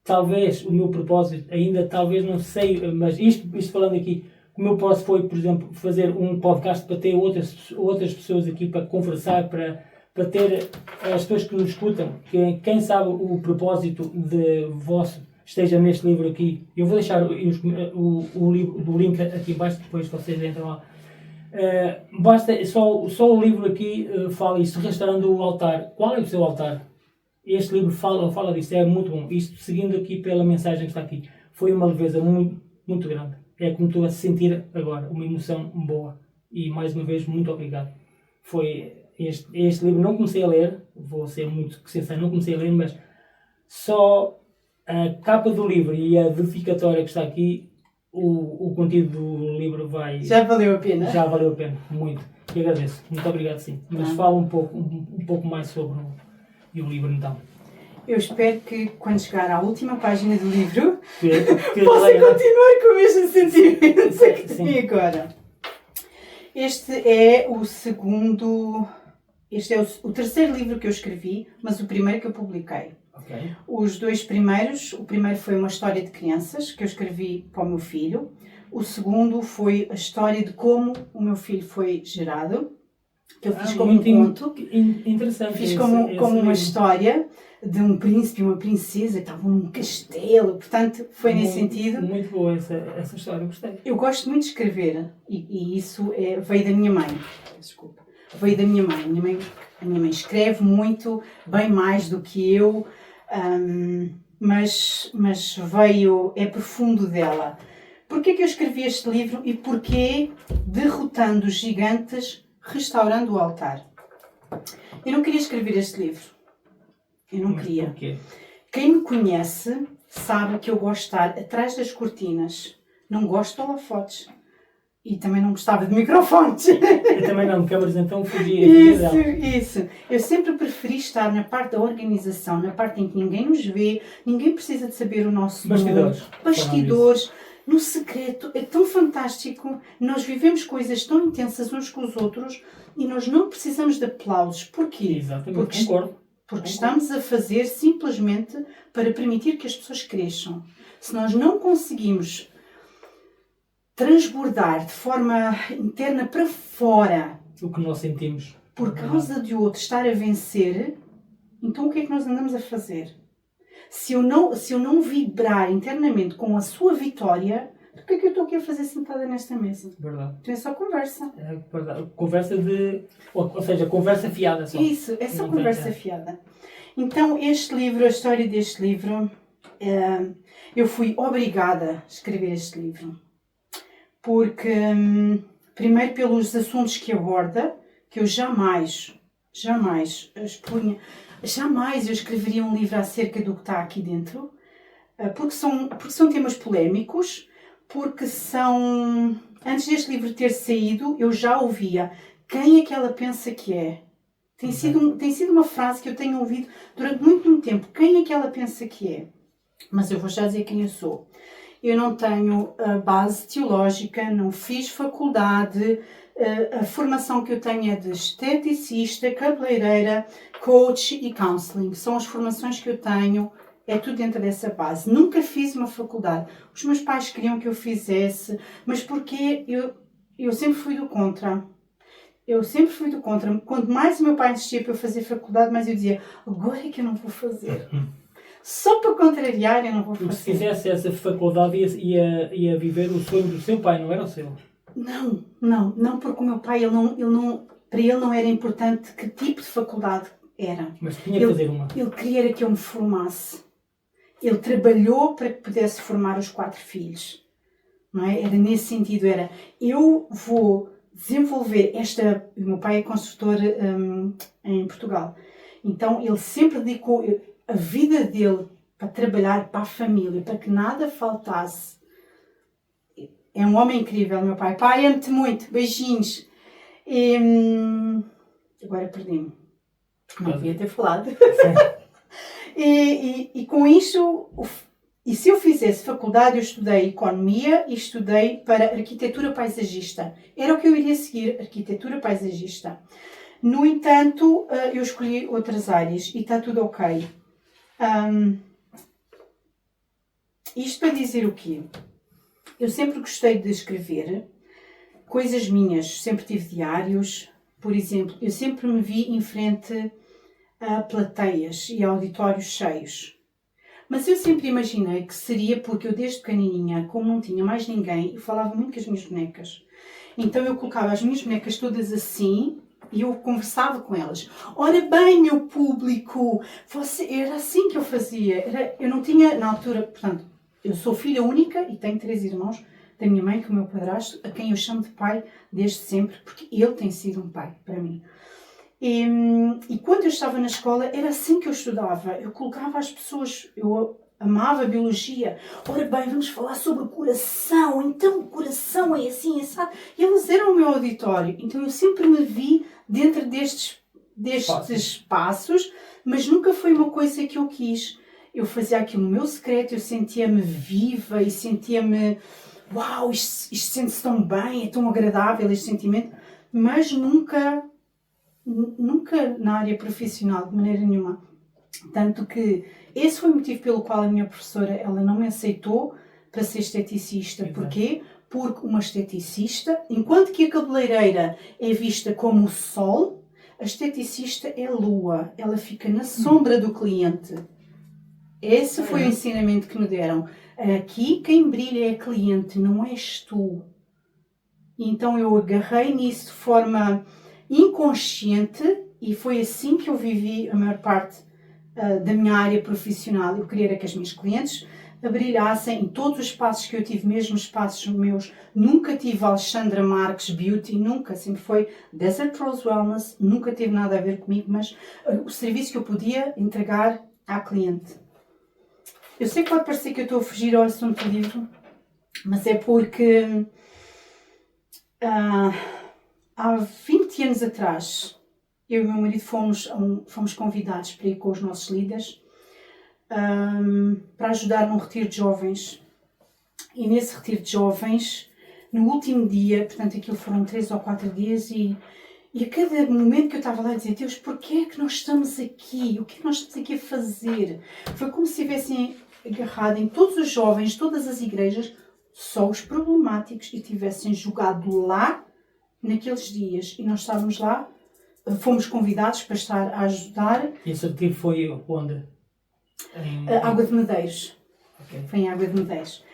Talvez o meu propósito, ainda talvez não sei, mas isto falando aqui, o meu propósito foi, por exemplo, fazer um podcast para ter outras pessoas aqui para conversar, para ter as pessoas que nos escutam, quem sabe o propósito de vosso esteja neste livro aqui. Eu vou deixar o link aqui embaixo, depois vocês entram lá. Basta, só o livro aqui fala isso, restaurando o altar. Qual é o seu altar? Este livro fala disso, é muito bom. Isto, seguindo aqui pela mensagem que está aqui, foi uma leveza muito grande. É como estou a sentir agora, uma emoção boa. E mais uma vez, muito obrigado. Foi este livro, não comecei a ler, vou ser muito sincero, não comecei a ler, mas só a capa do livro e a dedicatória que está aqui, o conteúdo do livro vai... Já valeu a pena? Já valeu a pena, muito. E agradeço. Muito obrigado, sim. Mas fala um pouco mais sobre o livro, então. Eu espero que, quando chegar à última página do livro, que possa continuar com o mesmo sentimento que sim. tem agora. Este é o segundo... Este é o terceiro livro que eu escrevi, mas o primeiro que eu publiquei. Okay. Os 2 primeiros, o primeiro foi uma história de crianças, que eu escrevi para o meu filho. O segundo foi a história de como o meu filho foi gerado, que eu fiz como um conto. Interessante. Fiz como uma história de um príncipe e uma princesa, que estavam num castelo, portanto, foi nesse sentido. Muito boa essa história, gostei. Eu gosto muito de escrever, e isso veio da minha mãe. Desculpa. Veio da minha mãe. A minha mãe escreve muito, bem mais do que eu, mas é profundo dela. Porquê que eu escrevi este livro e porquê Derrotando os Gigantes, Restaurando o Altar? Eu não queria escrever este livro. Eu não queria. Porquê? Quem me conhece sabe que eu gosto de estar atrás das cortinas. Não gosto de holofotes. E também não gostava de microfones. Eu também não, de câmaras, então fugia dela. Isso. Eu sempre preferi estar na parte da organização, na parte em que ninguém nos vê, ninguém precisa de saber o nosso nome. Bastidores. No secreto. É tão fantástico. Nós vivemos coisas tão intensas uns com os outros e nós não precisamos de aplausos. Porquê? Exatamente, concordo. Porque estamos a fazer simplesmente para permitir que as pessoas cresçam. Se nós não conseguimos transbordar de forma interna para fora o que nós sentimos por causa de outro estar a vencer, então o que é que nós andamos a fazer? Se eu não vibrar internamente com a sua vitória, o que é que eu estou aqui a fazer sentada nesta mesa? Verdade. Então é só conversa. É verdade. Conversa ou seja, conversa fiada só. Isso, é só conversa fiada. Então este livro, a história deste livro, eu fui obrigada a escrever este livro. Porque, primeiro pelos assuntos que aborda, que eu jamais expunha, jamais eu escreveria um livro acerca do que está aqui dentro, porque são temas polémicos, porque são... Antes deste livro ter saído, eu já ouvia quem é que ela pensa que é. Tem sido uma frase que eu tenho ouvido durante muito tempo. Quem é que ela pensa que é? Mas eu vou já dizer quem eu sou. Eu não tenho base teológica, não fiz faculdade. A formação que eu tenho é de esteticista, cabeleireira, coach e counseling. São as formações que eu tenho. É tudo dentro dessa base. Nunca fiz uma faculdade. Os meus pais queriam que eu fizesse, mas porque eu sempre fui do contra. Eu sempre fui do contra. Quanto mais o meu pai insistia para eu fazer faculdade, mais eu dizia, agora é que eu não vou fazer. Só para contrariar, eu não vou fazer. Se fizesse essa faculdade, ia viver o sonho do seu pai, não era o seu? Não, porque o meu pai, para ele não era importante que tipo de faculdade era. Mas tinha que fazer uma. Ele queria que eu me formasse. Ele trabalhou para que pudesse formar os 4 filhos. Não é? Era nesse sentido, eu vou desenvolver o meu pai é construtor em Portugal. Então ele sempre dedicou a vida dele para trabalhar para a família, para que nada faltasse. É um homem incrível, meu pai. Pai, amo-te muito. Beijinhos. Agora perdi-me. Não devia ter falado. E com isto, e se eu fizesse faculdade, eu estudei economia e estudei para arquitetura paisagista. Era o que eu iria seguir, arquitetura paisagista. No entanto, eu escolhi outras áreas e está tudo ok. Isto para dizer o quê? Eu sempre gostei de escrever coisas minhas, sempre tive diários. Por exemplo, eu sempre me vi em frente a plateias e auditórios cheios. Mas eu sempre imaginei que seria porque eu desde pequenininha, como não tinha mais ninguém, eu falava muito com as minhas bonecas. Então eu colocava as minhas bonecas todas assim e eu conversava com elas. Ora bem, meu público, era assim que eu fazia. Eu não tinha, na altura, portanto, eu sou filha única e tenho 3 irmãos, da minha mãe, que é o meu padrasto, a quem eu chamo de pai desde sempre, porque ele tem sido um pai para mim. E quando eu estava na escola, era assim que eu estudava. Eu colocava as pessoas, eu amava biologia. Ora bem, vamos falar sobre o coração. Então, o coração é assim, sabe? E eles eram o meu auditório. Então, eu sempre me vi dentro destes espaços, mas nunca foi uma coisa que eu quis. Eu fazia aquilo no meu secreto, eu sentia-me viva e sentia-me... Uau, isto sente-se tão bem, é tão agradável este sentimento. Mas nunca na área profissional, de maneira nenhuma. Tanto que esse foi o motivo pelo qual a minha professora ela não me aceitou para ser esteticista. Exato. Porquê? Porque uma esteticista, enquanto que a cabeleireira é vista como o sol, a esteticista é a lua. Ela fica na sombra do cliente. Esse foi o ensinamento que me deram. Aqui quem brilha é a cliente, não és tu. Então eu agarrei nisso de forma inconsciente e foi assim que eu vivi a maior parte da minha área profissional. Eu queria que as minhas clientes brilhassem em todos os espaços que eu tive, mesmo espaços meus. Nunca tive Alexandra Marques Beauty, nunca. Sempre foi Desert Rose Wellness, nunca teve nada a ver comigo, mas o serviço que eu podia entregar à cliente. Eu sei que pode parecer que eu estou a fugir ao assunto do livro, mas é porque há 20 anos atrás, eu e o meu marido fomos convidados para ir com os nossos líderes para ajudar num retiro de jovens. E nesse retiro de jovens, no último dia, portanto aquilo foram 3 ou 4 dias, e a cada momento que eu estava lá a dizer, Deus, porquê é que nós estamos aqui? O que é que nós estamos aqui a fazer? Foi como se tivessem agarrado em todos os jovens, todas as igrejas, só os problemáticos, e tivessem jogado lá naqueles dias. E nós estávamos lá, fomos convidados para estar a ajudar. E esse retiro foi onde? Água de Medeiros. Okay. Foi em Água de Medeiros.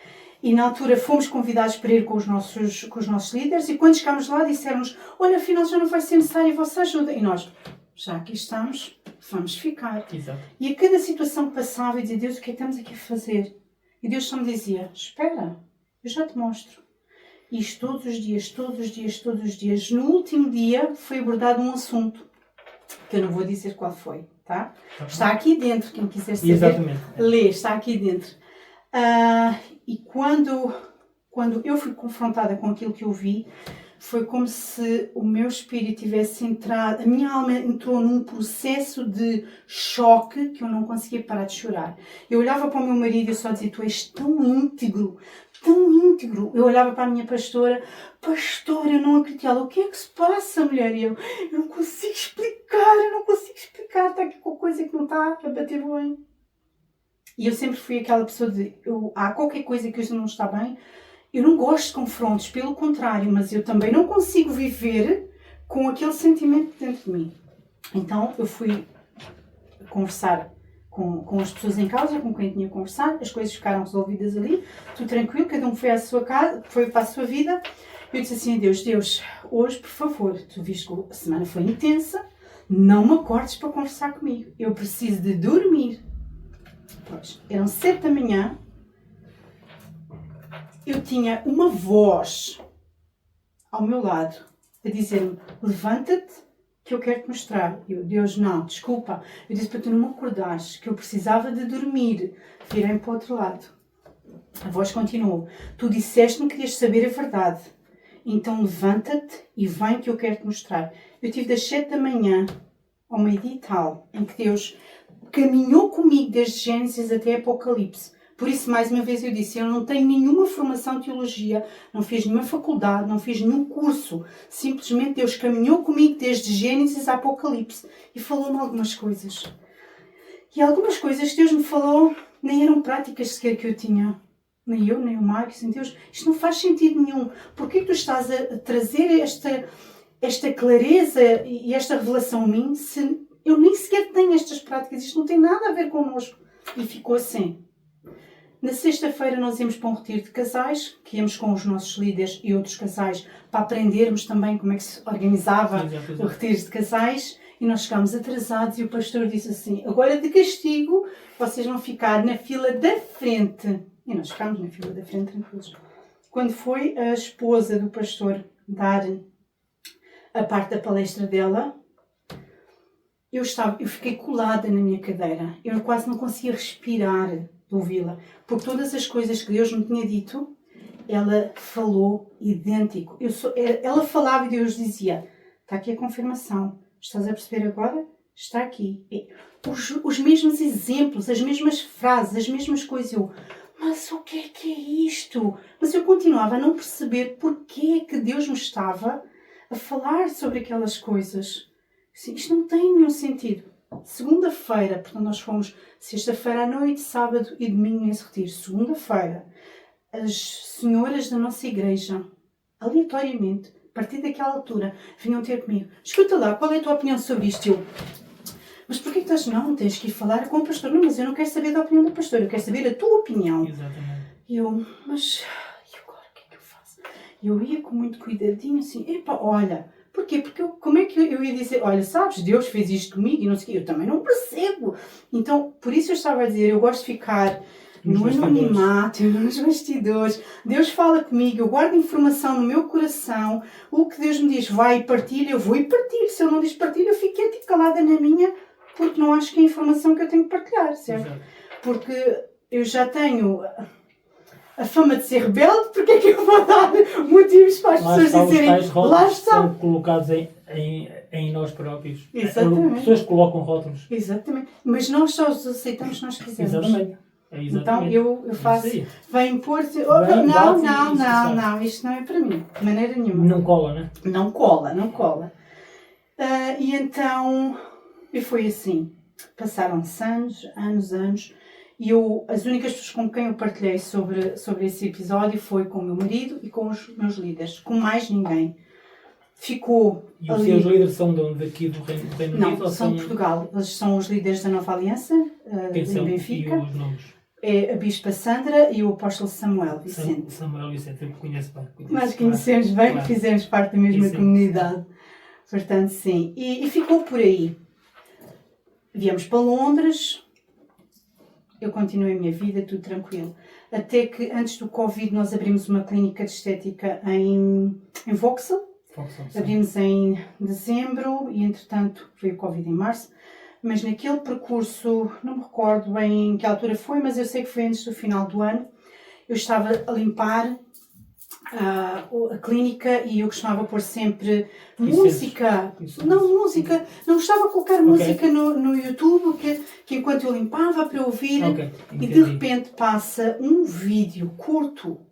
E na altura fomos convidados para ir com os nossos líderes, e quando chegámos lá disseram-nos, olha, afinal já não vai ser necessária a vossa ajuda. E nós, já aqui estamos, vamos ficar. Exato. E a cada situação que passava, eu dizia, Deus, o que é que estamos aqui a fazer? E Deus só me dizia, espera, eu já te mostro. E isto todos os dias. No último dia foi abordado um assunto, que eu não vou dizer qual foi, tá? Está aqui dentro, quem quiser saber, lê, está aqui dentro. E quando quando eu fui confrontada com aquilo que eu vi, foi como se o meu espírito tivesse entrado, a minha alma entrou num processo de choque que eu não conseguia parar de chorar. Eu olhava para o meu marido e eu só dizia, tu és tão íntegro, tão íntegro. Eu olhava para a minha pastora, pastora, eu não acredito. Ela, o que é que se passa, mulher? E eu não consigo explicar, está aqui com coisa que não está a bater bem. E eu sempre fui aquela pessoa de, há qualquer coisa que não está bem, eu não gosto de confrontos, pelo contrário, mas eu também não consigo viver com aquele sentimento dentro de mim. Então eu fui conversar com as pessoas em causa, com quem tinha que conversar, as coisas ficaram resolvidas ali, tudo tranquilo, cada um foi à sua casa, foi para a sua vida. Eu disse assim a Deus, Deus, hoje, por favor, tu viste que a semana foi intensa, não me acordes para conversar comigo, eu preciso de dormir. Pois, eram 7 da manhã, eu tinha uma voz ao meu lado a dizer-me, levanta-te que eu quero te mostrar. Eu, Deus, não, desculpa. Eu disse para tu não me acordares, que eu precisava de dormir. Virei para o outro lado. A voz continuou. Tu disseste-me que querias saber a verdade. Então levanta-te e vem que eu quero te mostrar. Eu tive das 7 da manhã ao meio-dia e tal, em que Deus caminhou comigo desde Gênesis até Apocalipse. Por isso, mais uma vez eu disse, eu não tenho nenhuma formação de teologia, não fiz nenhuma faculdade, não fiz nenhum curso. Simplesmente Deus caminhou comigo desde Gênesis a Apocalipse e falou-me algumas coisas. E algumas coisas que Deus me falou nem eram práticas sequer que eu tinha. Nem eu, nem o Mário, assim, Deus, isto não faz sentido nenhum. Porquê que tu estás a trazer esta clareza e esta revelação a mim se eu nem sequer tenho estas práticas? Isto não tem nada a ver connosco. E ficou assim. Na sexta-feira nós íamos para um retiro de casais, que íamos com os nossos líderes e outros casais para aprendermos também como é que se organizava o retiro de casais. E nós chegámos atrasados e o pastor disse assim, agora de castigo vocês vão ficar na fila da frente. E nós ficámos na fila da frente tranquilos. Quando foi a esposa do pastor dar a parte da palestra dela, eu fiquei colada na minha cadeira. Eu quase não conseguia respirar de ouvi-la. Por todas as coisas que Deus me tinha dito, ela falou idêntico. Ela falava e Deus dizia, está aqui a confirmação. Estás a perceber agora? Está aqui. Os mesmos exemplos, as mesmas frases, as mesmas coisas. Eu, mas o que é isto? Mas eu continuava a não perceber porque é que Deus me estava a falar sobre aquelas coisas. Assim, isto não tem nenhum sentido. Segunda-feira, portanto nós fomos sexta-feira à noite, sábado e domingo nesse retiro. Segunda-feira, as senhoras da nossa igreja, aleatoriamente, a partir daquela altura, vinham ter comigo. Escuta lá, qual é a tua opinião sobre isto? Eu, mas porquê que estás? Não, tens que ir falar com o pastor. Não, mas eu não quero saber da opinião do pastor, eu quero saber a tua opinião. Exatamente. E eu, mas e agora o que é que eu faço? E eu ia com muito cuidadinho assim, epá, olha... Porquê? Porque como é que eu ia dizer, olha, sabes, Deus fez isto comigo e não sei o quê, eu também não percebo. Então, por isso eu estava a dizer, eu gosto de ficar no anonimato, nos bastidores. Deus fala comigo, eu guardo informação no meu coração, o que Deus me diz, vai e partilha, eu vou e partilho. Se eu não diz partilha, eu fico quieta e calada na minha, porque não acho que é a informação que eu tenho que partilhar, certo? Exato. Porque eu já tenho... a fama de ser rebelde, porque é que eu vou dar motivos para as pessoas dizerem, lá está. São colocados em nós próprios. Exatamente. Pessoas que colocam rótulos. Exatamente. Mas nós só os aceitamos se nós quisermos. Exatamente. Então eu faço, vem impor-se, não, isto não é para mim, de maneira nenhuma. Não cola, né? Não cola. E então, e foi assim, passaram-se anos, e as únicas pessoas com quem eu partilhei sobre esse episódio foi com o meu marido e com os meus líderes, com mais ninguém. Ficou e ali... os seus líderes são de onde? Daqui do Reino Unido? Não, são de Portugal. Eles são os líderes da Nova Aliança, em Benfica. E os nomes? É a Bispa Sandra e o Apóstolo Samuel Vicente. Samuel Vicente, eu conheço bem. Nós conhecemos bem, claro. Fizemos parte da mesma comunidade. Portanto, sim. E ficou por aí. Viemos para Londres, eu continuei a minha vida, tudo tranquilo. Até que, antes do Covid, nós abrimos uma clínica de estética em Vauxhall. Abrimos em dezembro e, entretanto, veio o Covid em março. Mas naquele percurso, não me recordo bem em que altura foi, mas eu sei que foi antes do final do ano, eu estava a limpar a clínica e eu costumava pôr sempre Licenças. música. Licenças. Não, música. Não gostava de colocar Ok. música no YouTube, que enquanto eu limpava para ouvir, Ok, e entendi. de repente passa um vídeo curto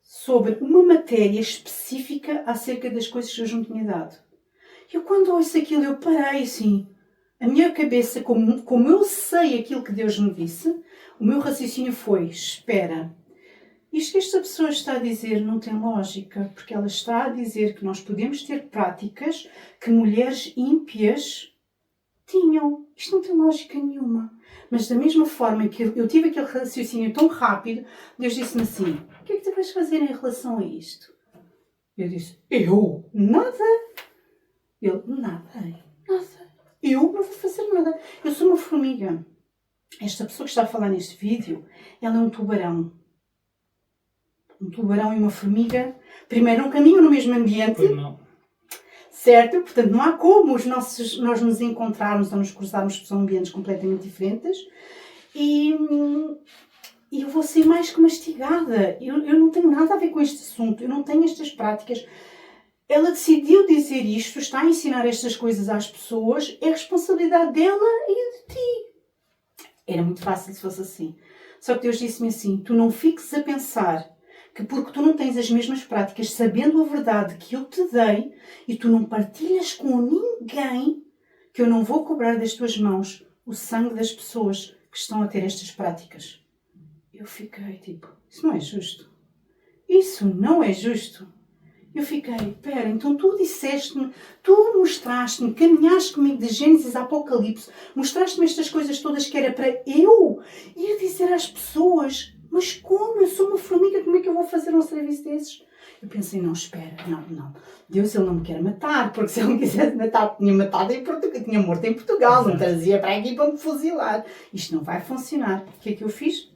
sobre uma matéria específica acerca das coisas que eu não tinha dado. Eu quando ouço aquilo, eu parei assim. A minha cabeça, como eu sei aquilo que Deus me disse, o meu raciocínio foi, espera, isto que esta pessoa está a dizer não tem lógica, porque ela está a dizer que nós podemos ter práticas que mulheres ímpias tinham. Isto não tem lógica nenhuma. Mas da mesma forma que eu tive aquele raciocínio tão rápido, Deus disse-me assim, o que é que tu vais fazer em relação a isto? Eu disse, eu? Nada. Ele, nada. Eu não vou fazer nada. Eu sou uma formiga. Esta pessoa que está a falar neste vídeo, ela é um tubarão. Um tubarão e uma formiga, primeiro não caminham no mesmo ambiente, Pois não. certo? Portanto, não há como nós nos encontrarmos ou nos cruzarmos, porque são ambientes completamente diferentes. E eu vou ser mais que mastigada. Eu não tenho nada a ver com este assunto, eu não tenho estas práticas. Ela decidiu dizer isto, está a ensinar estas coisas às pessoas, é responsabilidade dela e de ti. Era muito fácil se fosse assim. Só que Deus disse-me assim, tu não fiques a pensar que porque tu não tens as mesmas práticas, sabendo a verdade que eu te dei, e tu não partilhas com ninguém, que eu não vou cobrar das tuas mãos o sangue das pessoas que estão a ter estas práticas. Eu fiquei tipo, isso não é justo. Isso não é justo. Eu fiquei, pera, então tu disseste-me, tu mostraste-me, caminhaste comigo de Gênesis a Apocalipse, mostraste-me estas coisas todas que era para eu ir dizer às pessoas, mas como? Eu sou uma formiga, como é que eu vou fazer um serviço desses? Eu pensei, não, espera, não. Deus, ele não me quer matar, porque se ele me quisesse matar, tinha matado em Portugal, tinha morto em Portugal, não trazia para aqui para me fuzilar. Isto não vai funcionar. O que é que eu fiz?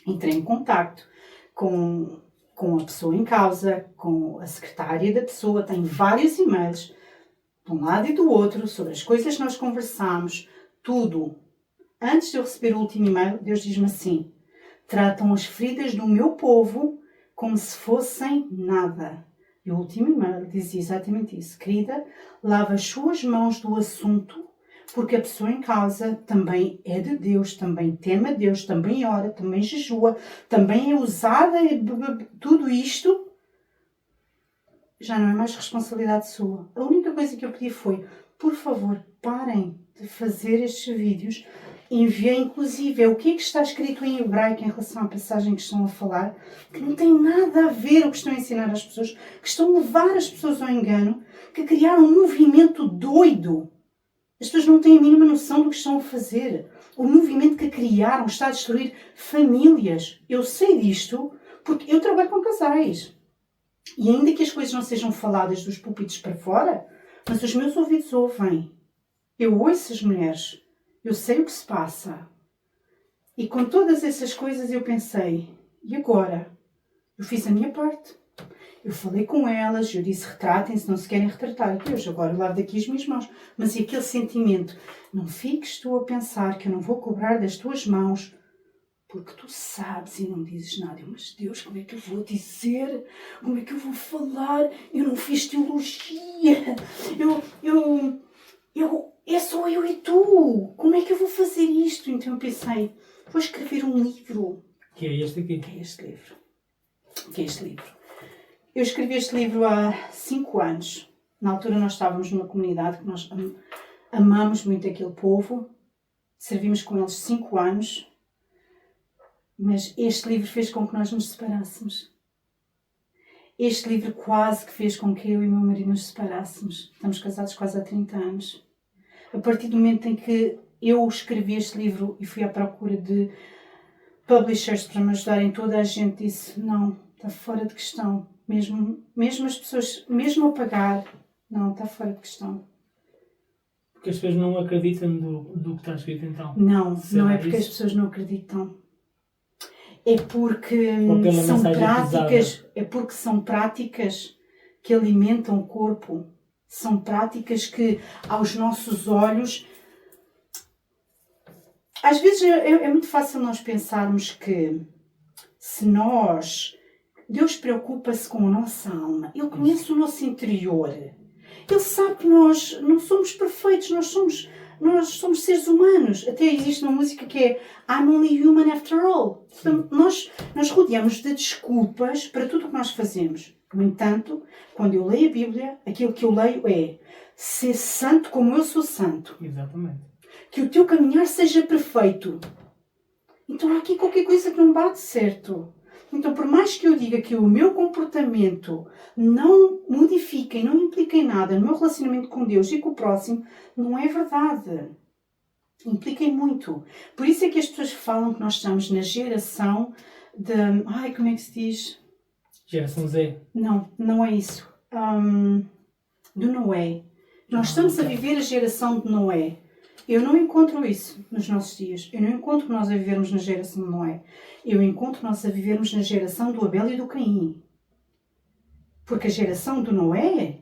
Entrei em contacto com a pessoa em causa, com a secretária da pessoa, tenho vários e-mails, de um lado e do outro, sobre as coisas que nós conversámos, tudo. Antes de eu receber o último e-mail, Deus diz-me assim, tratam as feridas do meu povo como se fossem nada. E o último e-mail dizia exatamente isso. Querida, lava as suas mãos do assunto, porque a pessoa em causa também é de Deus, também teme a Deus, também ora, também jejua, também é usada, tudo isto já não é mais responsabilidade sua. A única coisa que eu pedi foi, por favor, parem de fazer estes vídeos, enviei inclusive o que é que está escrito em hebraico em relação à passagem que estão a falar, que não tem nada a ver o que estão a ensinar às pessoas, que estão a levar as pessoas ao engano, que criaram um movimento doido. As pessoas não têm a mínima noção do que estão a fazer. O movimento que criaram está a destruir famílias. Eu sei disto porque eu trabalho com casais. E ainda que as coisas não sejam faladas dos púlpitos para fora, mas os meus ouvidos ouvem. Eu ouço as mulheres. Eu sei o que se passa. E com todas essas coisas eu pensei, e agora? Eu fiz a minha parte. Eu falei com elas, eu disse, retratem-se, não se querem retratar. Deus, agora eu lavo daqui as minhas mãos. Mas e aquele sentimento? Não fiques tu a pensar que eu não vou cobrar das tuas mãos, porque tu sabes e não dizes nada. Eu, mas Deus, como é que eu vou dizer? Como é que eu vou falar? Eu não fiz teologia. É só eu e tu. Como é que eu vou fazer isto? Então eu pensei, vou escrever um livro. Que é este aqui? Que é este livro. Eu escrevi este livro há 5 anos. Na altura nós estávamos numa comunidade que nós amamos muito aquele povo. Servimos com eles 5 anos. Mas este livro fez com que nós nos separássemos. Este livro quase que fez com que eu e o meu marido nos separássemos. Estamos casados quase há 30 anos. A partir do momento em que eu escrevi este livro e fui à procura de publishers para me ajudarem, toda a gente disse, não, está fora de questão. Mesmo as pessoas, mesmo a pagar, não, está fora de questão. Porque as pessoas não acreditam do que está escrito então? Não é porque isso? as pessoas não acreditam. É porque são práticas que alimentam o corpo. São práticas que, aos nossos olhos... Às vezes é muito fácil nós pensarmos que se nós Deus preocupa-se com a nossa alma. Ele conhece o nosso interior. Ele sabe que nós não somos perfeitos, nós somos seres humanos. Até existe uma música que é I'm only human after all. Então, nós rodeamos de desculpas para tudo o que nós fazemos. No entanto, quando eu leio a Bíblia, aquilo que eu leio é ser santo como eu sou santo. Exatamente. Que o teu caminhar seja perfeito. Então há aqui qualquer coisa que não bate certo. Então, por mais que eu diga que o meu comportamento não modifica e não implica em nada no meu relacionamento com Deus e com o próximo, não é verdade. Implica em muito. Por isso é que as pessoas falam que nós estamos na geração de... Ai, como é que se diz? Geração Z. Não é isso. Do Noé. Nós estamos a viver a geração de Noé. Eu não encontro isso nos nossos dias. Eu não encontro nós a vivermos na geração de Noé. Eu encontro nós a vivermos na geração do Abel e do Caim. Porque a geração do Noé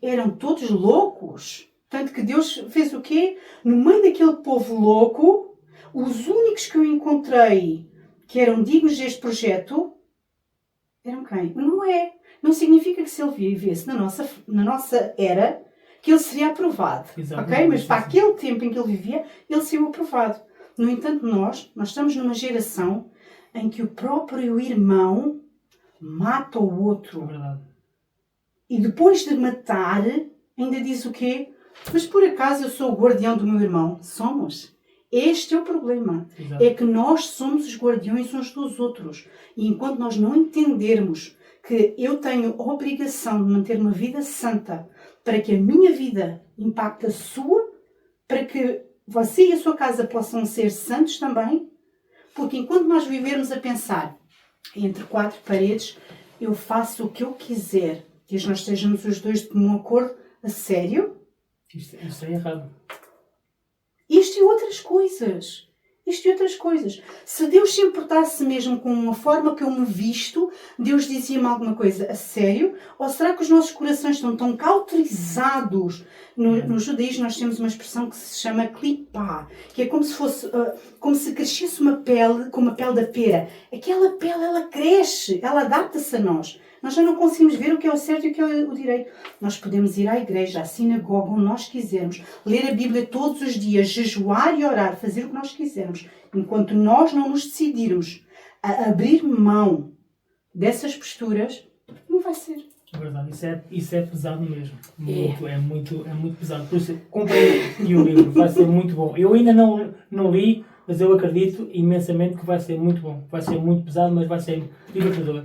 eram todos loucos. Tanto que Deus fez o quê? No meio daquele povo louco, os únicos que eu encontrei que eram dignos deste projeto eram quem? O Noé. Não significa que se ele vivesse na nossa era, que ele seria aprovado. Ok? Mas para aquele tempo em que ele vivia, ele seria aprovado. No entanto, nós estamos numa geração em que o próprio irmão mata o outro. É verdade. E depois de matar, ainda diz o quê? Mas por acaso eu sou o guardião do meu irmão? Somos. Este é o problema. Exato. É que nós somos os guardiões uns dos outros. E enquanto nós não entendermos que eu tenho a obrigação de manter uma vida santa para que a minha vida impacte a sua, para que você e a sua casa possam ser santos também, porque enquanto nós vivermos a pensar entre quatro paredes, eu faço o que eu quiser, que nós estejamos os dois de comum acordo, a sério? Isto é errado. Isto e outras coisas. Se Deus se importasse mesmo com a forma que eu me visto, Deus dizia-me alguma coisa a sério? Ou será que os nossos corações estão tão cauterizados? No judaísmo nós temos uma expressão que se chama clipá, que é como se fosse, como se crescesse uma pele, como a pele da pera. Aquela pele, ela cresce, ela adapta-se a nós. Nós já não conseguimos ver o que é o certo e o que é o direito. Nós podemos ir à igreja, à sinagoga, onde nós quisermos, ler a Bíblia todos os dias, jejuar e orar, fazer o que nós quisermos. Enquanto nós não nos decidirmos a abrir mão dessas posturas, não vai ser. É verdade, isso é pesado mesmo. É muito pesado. Por isso, comprei o livro, vai ser muito bom. Eu ainda não li, mas eu acredito imensamente que vai ser muito bom. Vai ser muito pesado, mas vai ser libertador.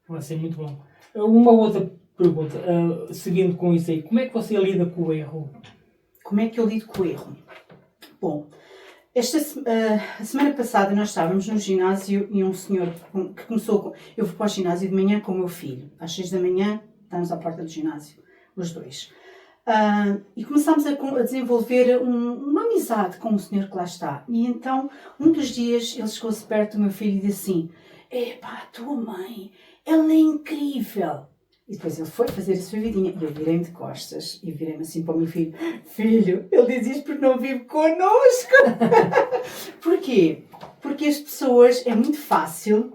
Vai ser muito bom. Uma outra pergunta, seguindo com isso aí, como é que você lida com o erro? Como é que eu lido com o erro? Bom, a semana passada nós estávamos no ginásio e um senhor que começou... Eu vou para o ginásio de manhã com o meu filho. Às 6 da manhã estamos à porta do ginásio, os dois. E começámos a desenvolver uma amizade com o senhor que lá está. E então, um dos dias, ele chegou-se perto do meu filho e disse assim: "Epá, tua mãe, ela é incrível." E depois ele foi fazer a sua vidinha. E eu virei-me de costas e virei-me assim para o meu filho: "Filho, ele diz isto porque não vive connosco." Porquê? Porque as pessoas, é muito fácil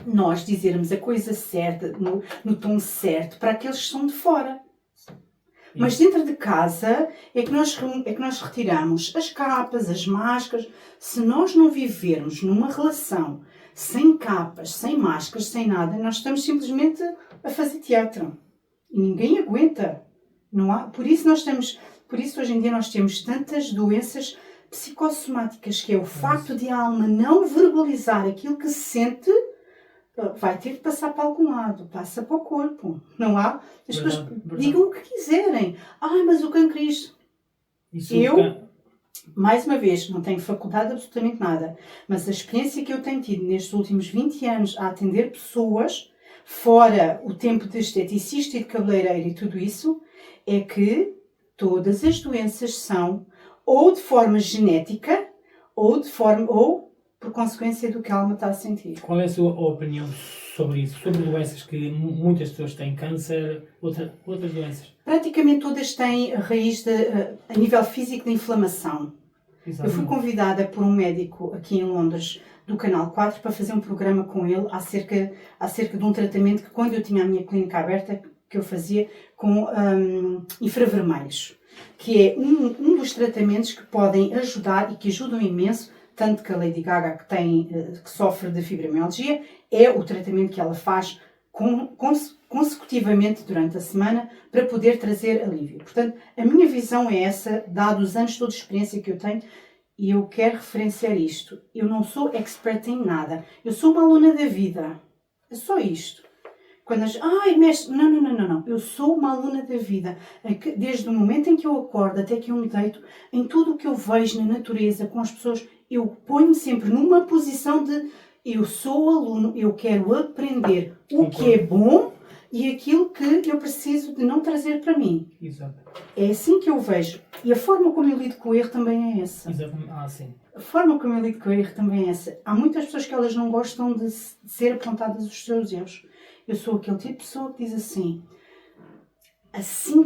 nós dizermos a coisa certa, no tom certo, para aqueles que são de fora. Mas dentro de casa é que nós retiramos as capas, as máscaras. Se nós não vivermos numa relação sem capas, sem máscaras, sem nada, nós estamos simplesmente a fazer teatro. E ninguém aguenta. Não há, por isso hoje em dia nós temos tantas doenças psicossomáticas, que é o facto de a alma não verbalizar aquilo que sente. Vai ter que passar para algum lado, passa para o corpo, não há? As pessoas digam o que quiserem. Mas o cancro é isto. Mais uma vez, não tenho faculdade de absolutamente nada, mas a experiência que eu tenho tido nestes últimos 20 anos a atender pessoas, fora o tempo de esteticista e de cabeleireiro e tudo isso, é que todas as doenças são ou de forma genética ou por consequência do que a alma está a sentir. Qual é a sua opinião sobre isso? Sobre doenças que muitas pessoas têm, câncer, outras doenças? Praticamente todas têm a raiz a nível físico de inflamação. Exatamente. Eu fui convidada por um médico aqui em Londres do Canal 4 para fazer um programa com ele acerca de um tratamento que, quando eu tinha a minha clínica aberta, que eu fazia com infravermelhos, que é um dos tratamentos que podem ajudar e que ajudam imenso, tanto que a Lady Gaga, que sofre de fibromialgia, é o tratamento que ela faz consecutivamente durante a semana para poder trazer alívio. Portanto, a minha visão é essa, dados os anos toda a experiência que eu tenho, e eu quero referenciar isto. Eu não sou expert em nada. Eu sou uma aluna da vida. É só isto. Quando mestre... Não. Eu sou uma aluna da vida. Desde o momento em que eu acordo até que eu me deito, em tudo o que eu vejo na natureza, com as pessoas, eu ponho-me sempre numa posição de eu sou aluno, eu quero aprender o que é bom e aquilo que eu preciso de não trazer para mim. Exato. É assim que eu vejo. E a forma como eu lido com o erro também é essa. Exatamente. Sim. A forma como eu lido com o erro também é essa. Há muitas pessoas que elas não gostam de ser apontadas os seus erros. Eu sou aquele tipo de pessoa que diz assim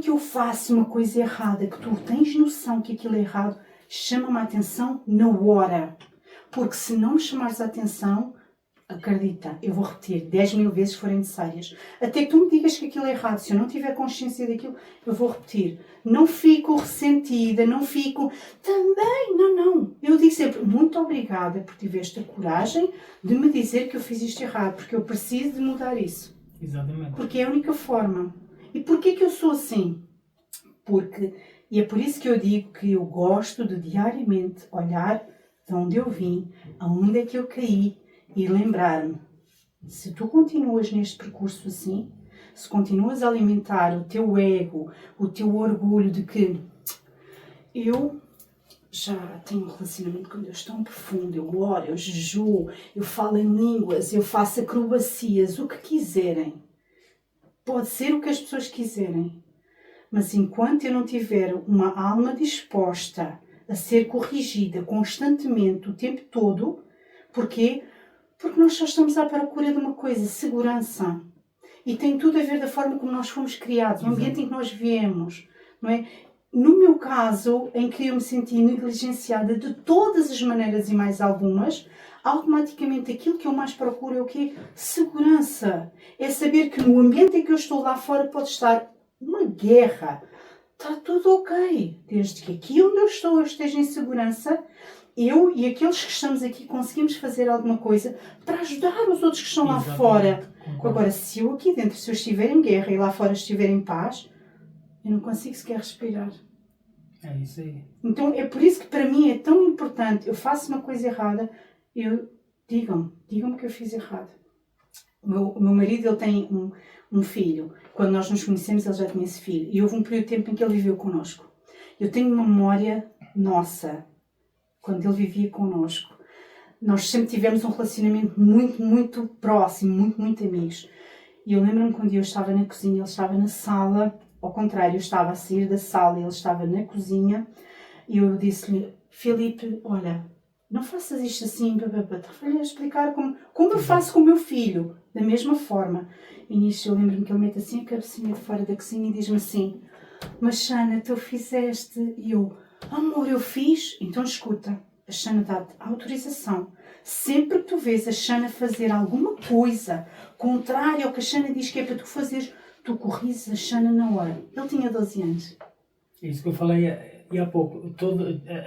que eu faço uma coisa errada, que tu tens noção que aquilo é errado, chama-me a atenção na hora. Porque se não me chamares a atenção, acredita, eu vou repetir 10.000 vezes se forem necessárias. Até que tu me digas que aquilo é errado. Se eu não tiver consciência daquilo, eu vou repetir. Não fico ressentida, não fico... Também, não. Eu digo sempre, muito obrigada por tiveste a coragem de me dizer que eu fiz isto errado, porque eu preciso de mudar isso. Exatamente. Porque é a única forma. E porquê que eu sou assim? E é por isso que eu digo que eu gosto de diariamente olhar de onde eu vim, aonde é que eu caí, e lembrar-me, se tu continuas neste percurso assim, se continuas a alimentar o teu ego, o teu orgulho de que eu já tenho um relacionamento com Deus tão profundo, eu oro, eu jejuo, eu falo em línguas, eu faço acrobacias, o que quiserem. Pode ser o que as pessoas quiserem. Mas enquanto eu não tiver uma alma disposta a ser corrigida constantemente, o tempo todo, porquê? Porque nós só estamos à procura de uma coisa, segurança. E tem tudo a ver da forma como nós fomos criados, o ambiente em que nós viemos, não é? No meu caso, em que eu me senti negligenciada de todas as maneiras e mais algumas, automaticamente aquilo que eu mais procuro é o quê? Segurança. É saber que no ambiente em que eu estou lá fora pode estar uma guerra. Está tudo ok. Desde que aqui onde eu estou eu esteja em segurança, eu e aqueles que estamos aqui conseguimos fazer alguma coisa para ajudar os outros que estão lá fora. Agora, se eu aqui dentro, se eu estiver em guerra e lá fora estiver em paz, eu não consigo sequer respirar. É isso aí. Então é por isso que para mim é tão importante. Eu faço uma coisa errada, digam-me que eu fiz errado. O meu marido, ele tem um filho. Quando nós nos conhecemos, ele já tinha esse filho. E houve um período de tempo em que ele viveu connosco. Eu tenho uma memória nossa, quando ele vivia connosco. Nós sempre tivemos um relacionamento muito, muito próximo, muito, muito amigos. E eu lembro-me quando eu estava na cozinha, ele estava na sala, ao contrário, eu estava a sair da sala e ele estava na cozinha, e eu disse-lhe, Filipe, olha, não faças isto assim, estava-lhe a explicar como eu faço com o meu filho, da mesma forma. E nisso eu lembro-me que ele mete assim a cabecinha de fora da cozinha e diz-me assim, mas Xana, tu fizeste? E eu, amor, eu fiz? Então escuta, a Xana dá-te autorização. Sempre que tu vês a Xana fazer alguma coisa contrária ao que a Xana diz que é para tu fazeres, tu corriges a Xana na hora. Ele tinha 12 anos. Isso que eu falei há pouco.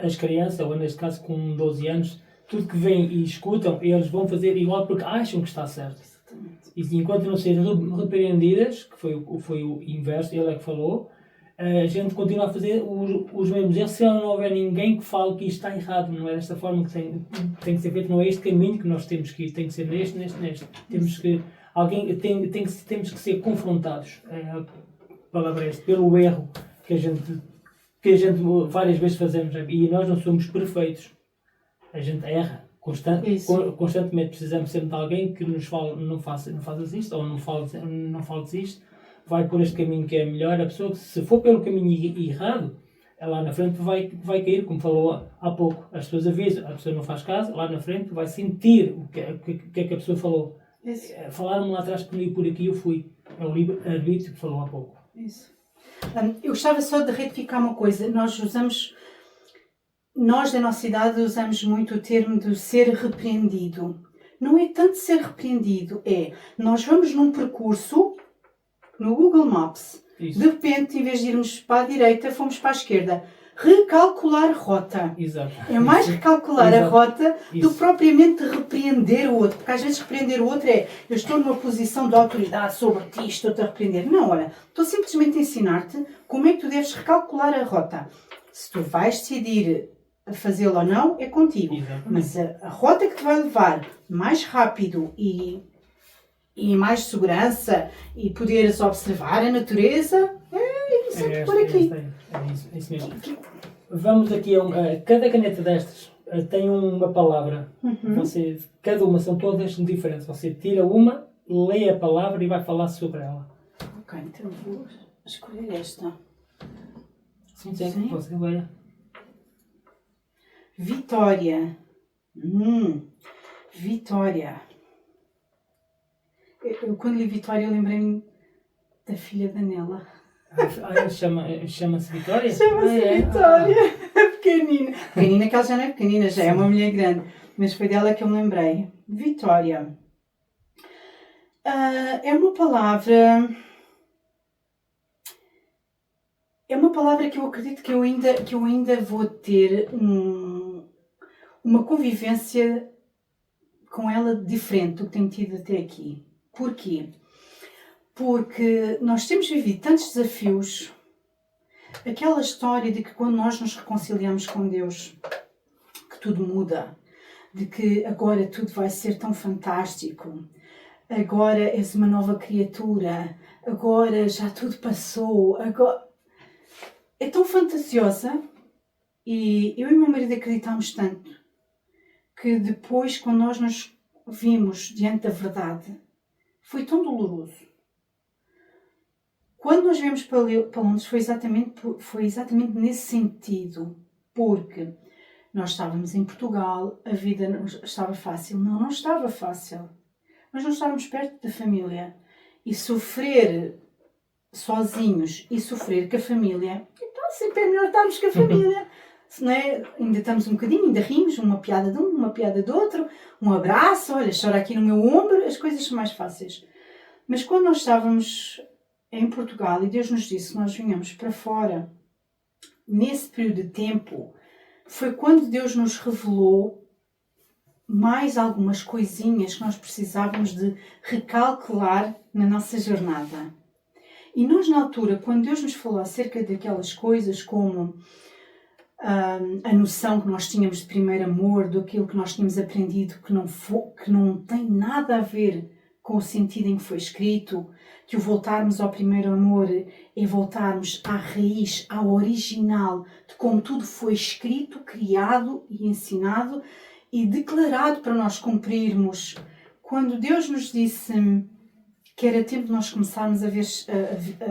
As crianças, ou neste caso com 12 anos, tudo que vêm e escutam, eles vão fazer igual porque acham que está certo. Exatamente. E enquanto não sejam repreendidas, que foi o inverso, ele é que falou, a gente continua a fazer os mesmos erros se não houver ninguém que fale que isto está errado. Não é desta forma que tem que ser feito, não é este caminho que nós temos que ir, tem que ser neste. Temos que ser confrontados, a palavra é esta, pelo erro que a gente várias vezes fazemos, e nós não somos perfeitos, a gente erra constantemente. Precisamos sempre de alguém que nos fale, não faças isto, ou não fales isto, vai por este caminho que é melhor. A pessoa que, se for pelo caminho errado, lá na frente vai cair, como falou há pouco. As pessoas avisam, a pessoa não faz caso, lá na frente vai sentir o que é que a pessoa falou. Isso. Falaram-me lá atrás que não ia por aqui, eu fui. É o livre-arbítrio que falou há pouco. Isso. Eu gostava só de retificar uma coisa. Nós usamos nós da nossa idade usamos muito o termo de ser repreendido. Não é tanto ser repreendido, nós vamos num percurso no Google Maps, Isso. de repente, em vez de irmos para a direita, fomos para a esquerda. Recalcular rota. Exato. É mais recalcular a rota do Isso. que propriamente repreender o outro. Porque às vezes repreender o outro eu estou numa posição de autoridade sobre ti, estou-te a repreender. Não, olha, estou simplesmente a ensinar-te como é que tu deves recalcular a rota. Se tu vais decidir a fazê-lo ou não, é contigo. Exatamente. Mas a rota que te vai levar mais rápido e mais segurança e poderes observar a natureza, é sempre por aqui. É isso mesmo. Vamos aqui cada caneta destas tem uma palavra. Cada uma são todas diferentes. Você tira uma, lê a palavra e vai falar sobre ela. Ok, então vou escolher esta. Sim. Você leia. Vitória. Vitória. Eu quando li Vitória eu lembrei-me da filha da Nela. Chama-se Vitória? Chama-se Vitória. Pequenina. Pequenina que ela já não é pequenina, já é uma mulher grande. Mas foi dela que eu me lembrei. Vitória. É uma palavra... É uma palavra que eu acredito que eu ainda vou ter uma convivência com ela diferente do que tenho tido até aqui. Porquê? Porque nós temos vivido tantos desafios. Aquela história de que quando nós nos reconciliamos com Deus, que tudo muda. De que agora tudo vai ser tão fantástico. Agora és uma nova criatura. Agora já tudo passou. Agora... É tão fantasiosa e eu e meu marido acreditamos tanto que depois, quando nós nos vimos diante da verdade, foi tão doloroso. Quando nós viemos para Londres foi exatamente nesse sentido, porque nós estávamos em Portugal, a vida não estava fácil. Não estava fácil. Nós não estávamos perto da família e sofrer sozinhos e sofrer com a família, então sempre é melhor estarmos com a família. Se não é, ainda estamos um bocadinho, ainda rimos, uma piada de um, uma piada do outro, um abraço, olha, chora aqui no meu ombro, as coisas são mais fáceis. Mas quando nós estávamos em Portugal e Deus nos disse que nós vinhamos para fora, nesse período de tempo, foi quando Deus nos revelou mais algumas coisinhas que nós precisávamos de recalcular na nossa jornada. E nós, na altura, quando Deus nos falou acerca daquelas coisas como a noção que nós tínhamos de primeiro amor, daquilo que nós tínhamos aprendido que não tem nada a ver com o sentido em que foi escrito, que o voltarmos ao primeiro amor é voltarmos à raiz, ao original, de como tudo foi escrito, criado e ensinado e declarado para nós cumprirmos. Quando Deus nos disse que era tempo de nós começarmos a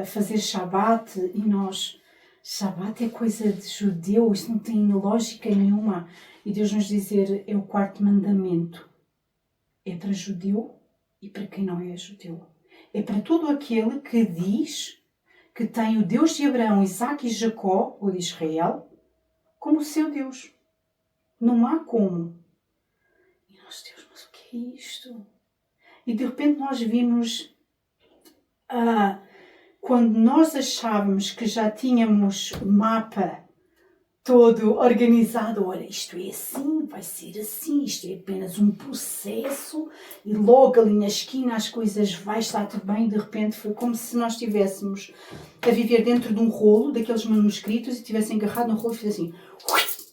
fazer Shabat e nós... Shabat é coisa de judeu, isso não tem lógica nenhuma. E Deus nos dizer, é o quarto mandamento. É para judeu e para quem não é judeu. É para todo aquele que diz que tem o Deus de Abraão, Isaque e Jacó, ou de Israel, como o seu Deus. Não há como. E nós, Deus, mas o que é isto? E de repente nós vimos... quando nós achávamos que já tínhamos o mapa todo organizado, olha, isto é assim, vai ser assim, isto é apenas um processo e logo ali na esquina as coisas vai estar tudo bem, de repente foi como se nós estivéssemos a viver dentro de um rolo, daqueles manuscritos, e tivessem agarrado no rolo e fizessem assim,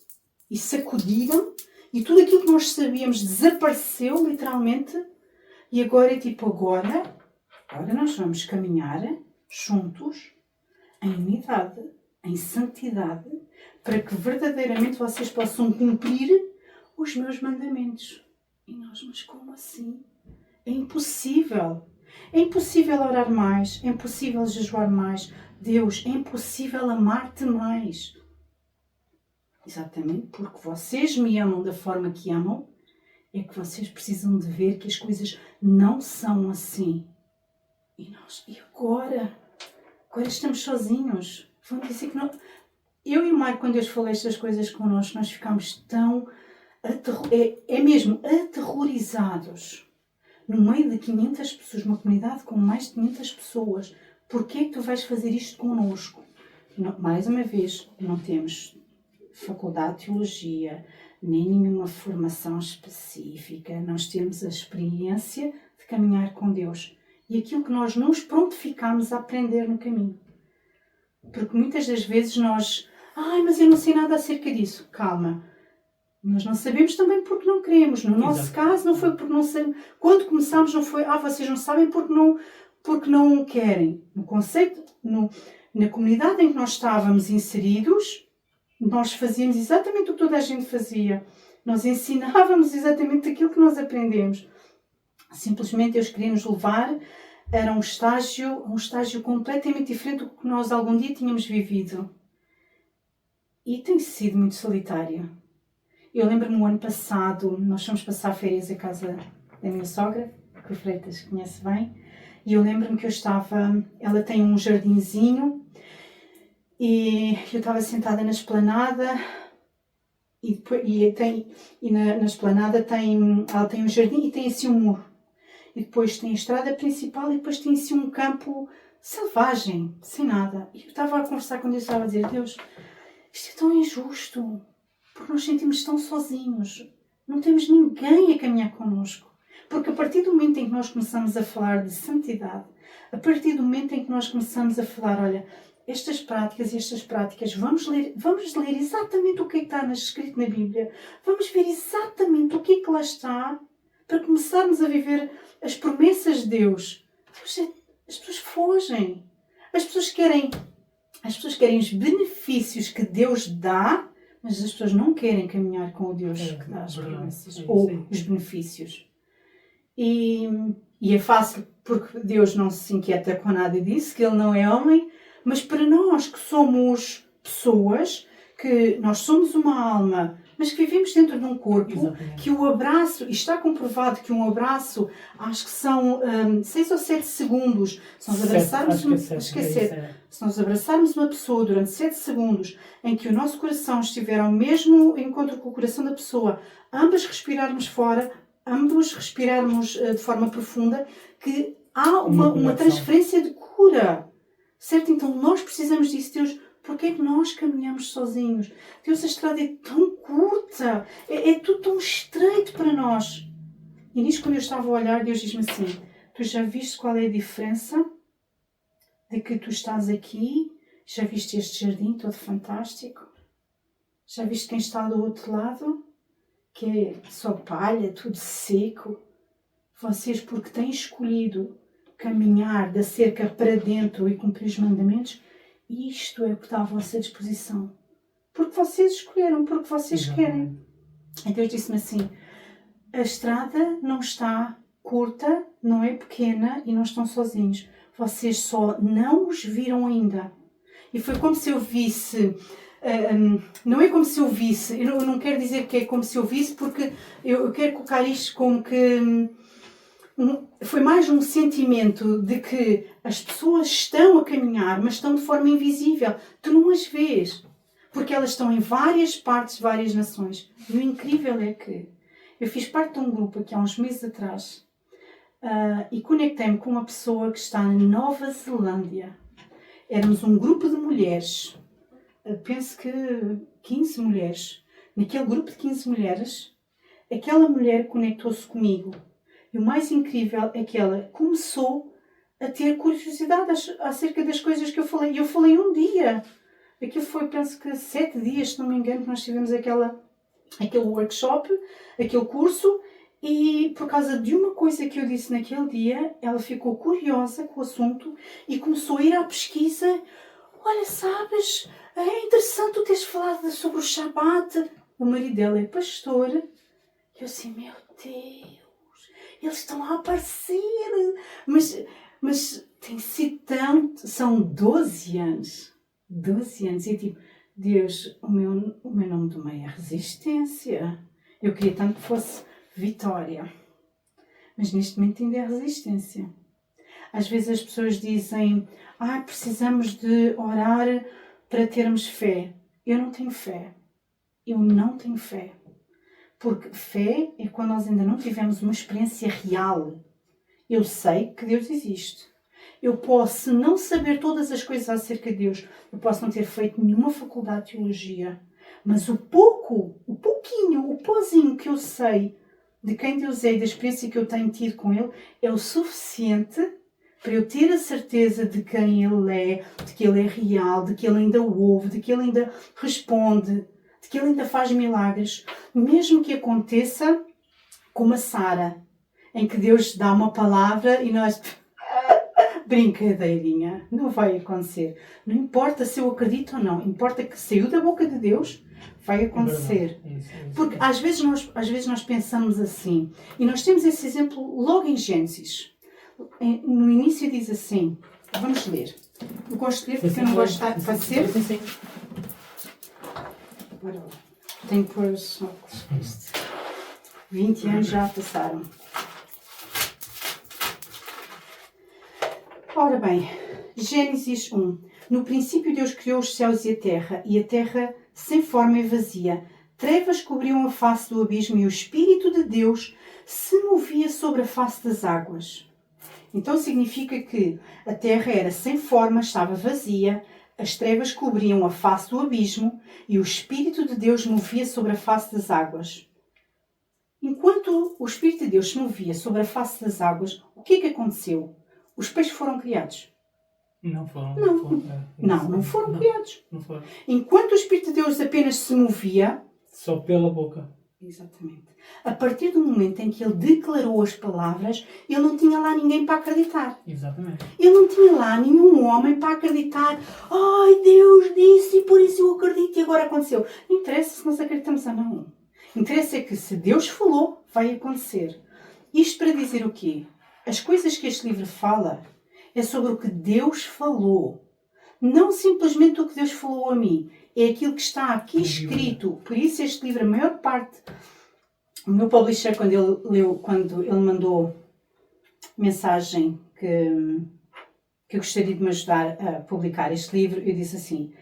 e sacudiram, e tudo aquilo que nós sabíamos desapareceu literalmente, e agora é tipo, agora nós vamos caminhar juntos, em unidade, em santidade, para que verdadeiramente vocês possam cumprir os meus mandamentos. E nós, mas como assim? É impossível. É impossível orar mais, é impossível jejuar mais. Deus, é impossível amar-te mais. Exatamente porque vocês me amam da forma que amam, é que vocês precisam de ver que as coisas não são assim. E nós, e agora? Agora estamos sozinhos. Vão dizer que não... eu e o Mário, quando Deus falou estas coisas connosco, nós ficámos tão, é mesmo, aterrorizados. No meio de 500 pessoas, uma comunidade com mais de 500 pessoas, porquê é que tu vais fazer isto connosco? Não, mais uma vez, não temos faculdade de teologia, nem nenhuma formação específica. Nós temos a experiência de caminhar com Deus. E aquilo que nós nos prontificamos a aprender no caminho. Porque muitas das vezes nós... mas eu não sei nada acerca disso. Calma. Nós não sabemos também porque não queremos. No nosso caso, não foi porque não sabemos. Quando começámos, não foi... vocês não sabem porque não querem. No conceito... Na comunidade em que nós estávamos inseridos, nós fazíamos exatamente o que toda a gente fazia. Nós ensinávamos exatamente aquilo que nós aprendemos. Simplesmente Deus queria nos levar a um estágio completamente diferente do que nós algum dia tínhamos vivido. E tem sido muito solitário. Eu lembro-me no ano passado, nós fomos passar férias à casa da minha sogra, que o Freitas conhece bem, e eu lembro-me que ela tem um jardinzinho, e eu estava sentada na esplanada, na esplanada ela tem um jardim e tem assim um muro. E depois tem a estrada principal e depois tem assim um campo selvagem, sem nada. E eu estava a conversar com Deus, estava a dizer: Deus, isto é tão injusto, porque nós sentimos tão sozinhos. Não temos ninguém a caminhar connosco. Porque a partir do momento em que nós começamos a falar de santidade, a partir do momento em que nós começamos a falar, olha, estas práticas, vamos ler exatamente o que é que está escrito na Bíblia, vamos ver exatamente o que é que lá está, para começarmos a viver as promessas de Deus. As pessoas fogem. As pessoas querem os benefícios que Deus dá, mas as pessoas não querem caminhar com o Deus que dá as promessas ou os benefícios. E é fácil, porque Deus não se inquieta com nada disso, que Ele não é homem, mas para nós que somos pessoas, que nós somos uma alma, mas que vivemos dentro de um corpo, exatamente, que o abraço, e está comprovado que um abraço, acho que são 6 ou 7 segundos, se nós abraçarmos uma pessoa durante 7 segundos, em que o nosso coração estiver ao mesmo encontro com o coração da pessoa, ambos respirarmos fora, ambos respirarmos de forma profunda, que há uma transferência de cura. Certo? Então nós precisamos disso, Deus. Porque é que nós caminhamos sozinhos? Deus, a estrada é tão curta, é tudo tão estreito para nós. E nisso, quando eu estava a olhar, Deus diz-me assim: tu já viste qual é a diferença de que tu estás aqui? Já viste este jardim todo fantástico? Já viste quem está do outro lado? Que é só palha, tudo seco. Vocês, porque têm escolhido caminhar da cerca para dentro e cumprir os mandamentos, isto é o que está à vossa disposição. Porque vocês escolheram, porque vocês querem. Então Deus disse-me assim: a estrada não está curta, não é pequena e não estão sozinhos. Vocês só não os viram ainda. E foi como se eu visse... não é como se eu visse, eu não quero dizer que é como se eu visse, porque eu quero colocar isto como que... foi mais um sentimento de que as pessoas estão a caminhar, mas estão de forma invisível. Tu não as vês, porque elas estão em várias partes, várias nações. E o incrível é que eu fiz parte de um grupo aqui há uns meses atrás e conectei-me com uma pessoa que está na Nova Zelândia. Éramos um grupo de mulheres, penso que 15 mulheres. Naquele grupo de 15 mulheres, aquela mulher conectou-se comigo. E o mais incrível é que ela começou a ter curiosidade acerca das coisas que eu falei. E eu falei um dia. Aquilo foi, penso que 7 dias, se não me engano, que nós tivemos aquele workshop, aquele curso. E por causa de uma coisa que eu disse naquele dia, ela ficou curiosa com o assunto e começou a ir à pesquisa. Olha, sabes, é interessante tu teres falado sobre o Shabat. O marido dela é pastor. E eu assim, meu Deus. Eles estão a aparecer, mas tem sido tanto, são 12 anos, 12 anos, e tipo, Deus, o meu nome do meio é Resistência, eu queria tanto que fosse Vitória, mas neste momento ainda é Resistência. Às vezes as pessoas dizem, precisamos de orar para termos fé. eu não tenho fé. Eu não tenho fé. Porque fé é quando nós ainda não tivemos uma experiência real. Eu sei que Deus existe. Eu posso não saber todas as coisas acerca de Deus. Eu posso não ter feito nenhuma faculdade de teologia. Mas o pouquinho, o pozinho que eu sei de quem Deus é e da experiência que eu tenho tido com Ele é o suficiente para eu ter a certeza de quem Ele é, de que Ele é real, de que Ele ainda ouve, de que Ele ainda responde, de que Ele ainda faz milagres. Mesmo que aconteça como a Sara, em que Deus dá uma palavra e nós... Brincadeirinha, não vai acontecer. Não importa se eu acredito ou não, importa que saiu da boca de Deus, vai acontecer. Isso. Porque às vezes nós pensamos assim, e nós temos esse exemplo logo em Gênesis. No início diz assim, vamos ler. Eu gosto de ler porque eu não gosto de estar... Pode ser? Sim. Bora lá. Tenho que pôr os óculos. 20 anos já passaram. Ora bem, Gênesis 1. No princípio Deus criou os céus e a terra sem forma e vazia. Trevas cobriam a face do abismo e o Espírito de Deus se movia sobre a face das águas. Então significa que a terra era sem forma, estava vazia, as trevas cobriam a face do abismo e o Espírito de Deus movia sobre a face das águas. Enquanto o Espírito de Deus se movia sobre a face das águas, o que é que aconteceu? Os peixes foram criados? Não foram. Não foram criados. Não foram. Enquanto o Espírito de Deus apenas se movia... Só pela boca. Exatamente. A partir do momento em que ele declarou as palavras, ele não tinha lá ninguém para acreditar. Exatamente. Ele não tinha lá nenhum homem para acreditar. Ai, Deus disse e por isso eu acredito e agora aconteceu. Não interessa se nós acreditamos ou não. Interessa é que se Deus falou, vai acontecer. Isto para dizer o quê? As coisas que este livro fala é sobre o que Deus falou. Não simplesmente o que Deus falou a mim. É aquilo que está aqui escrito. Por isso este livro, a maior parte... O meu publisher, quando ele mandou mensagem que eu gostaria de me ajudar a publicar este livro, eu disse assim...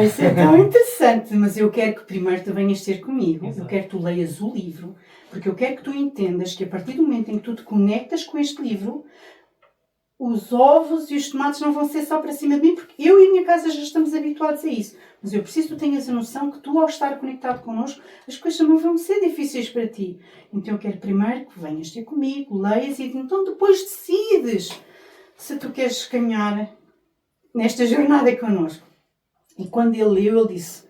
isso é tão interessante, mas eu quero que primeiro tu venhas ter comigo. Exato. Eu quero que tu leias o livro, porque eu quero que tu entendas que a partir do momento em que tu te conectas com este livro, os ovos e os tomates não vão ser só para cima de mim, porque eu e a minha casa já estamos habituados a isso. Mas eu preciso que tu tenhas a noção que tu, ao estar conectado connosco, as coisas não vão ser difíceis para ti. Então eu quero primeiro que venhas ter comigo, leias e então depois decides se tu queres caminhar nesta jornada connosco. E quando ele leu, ele disse,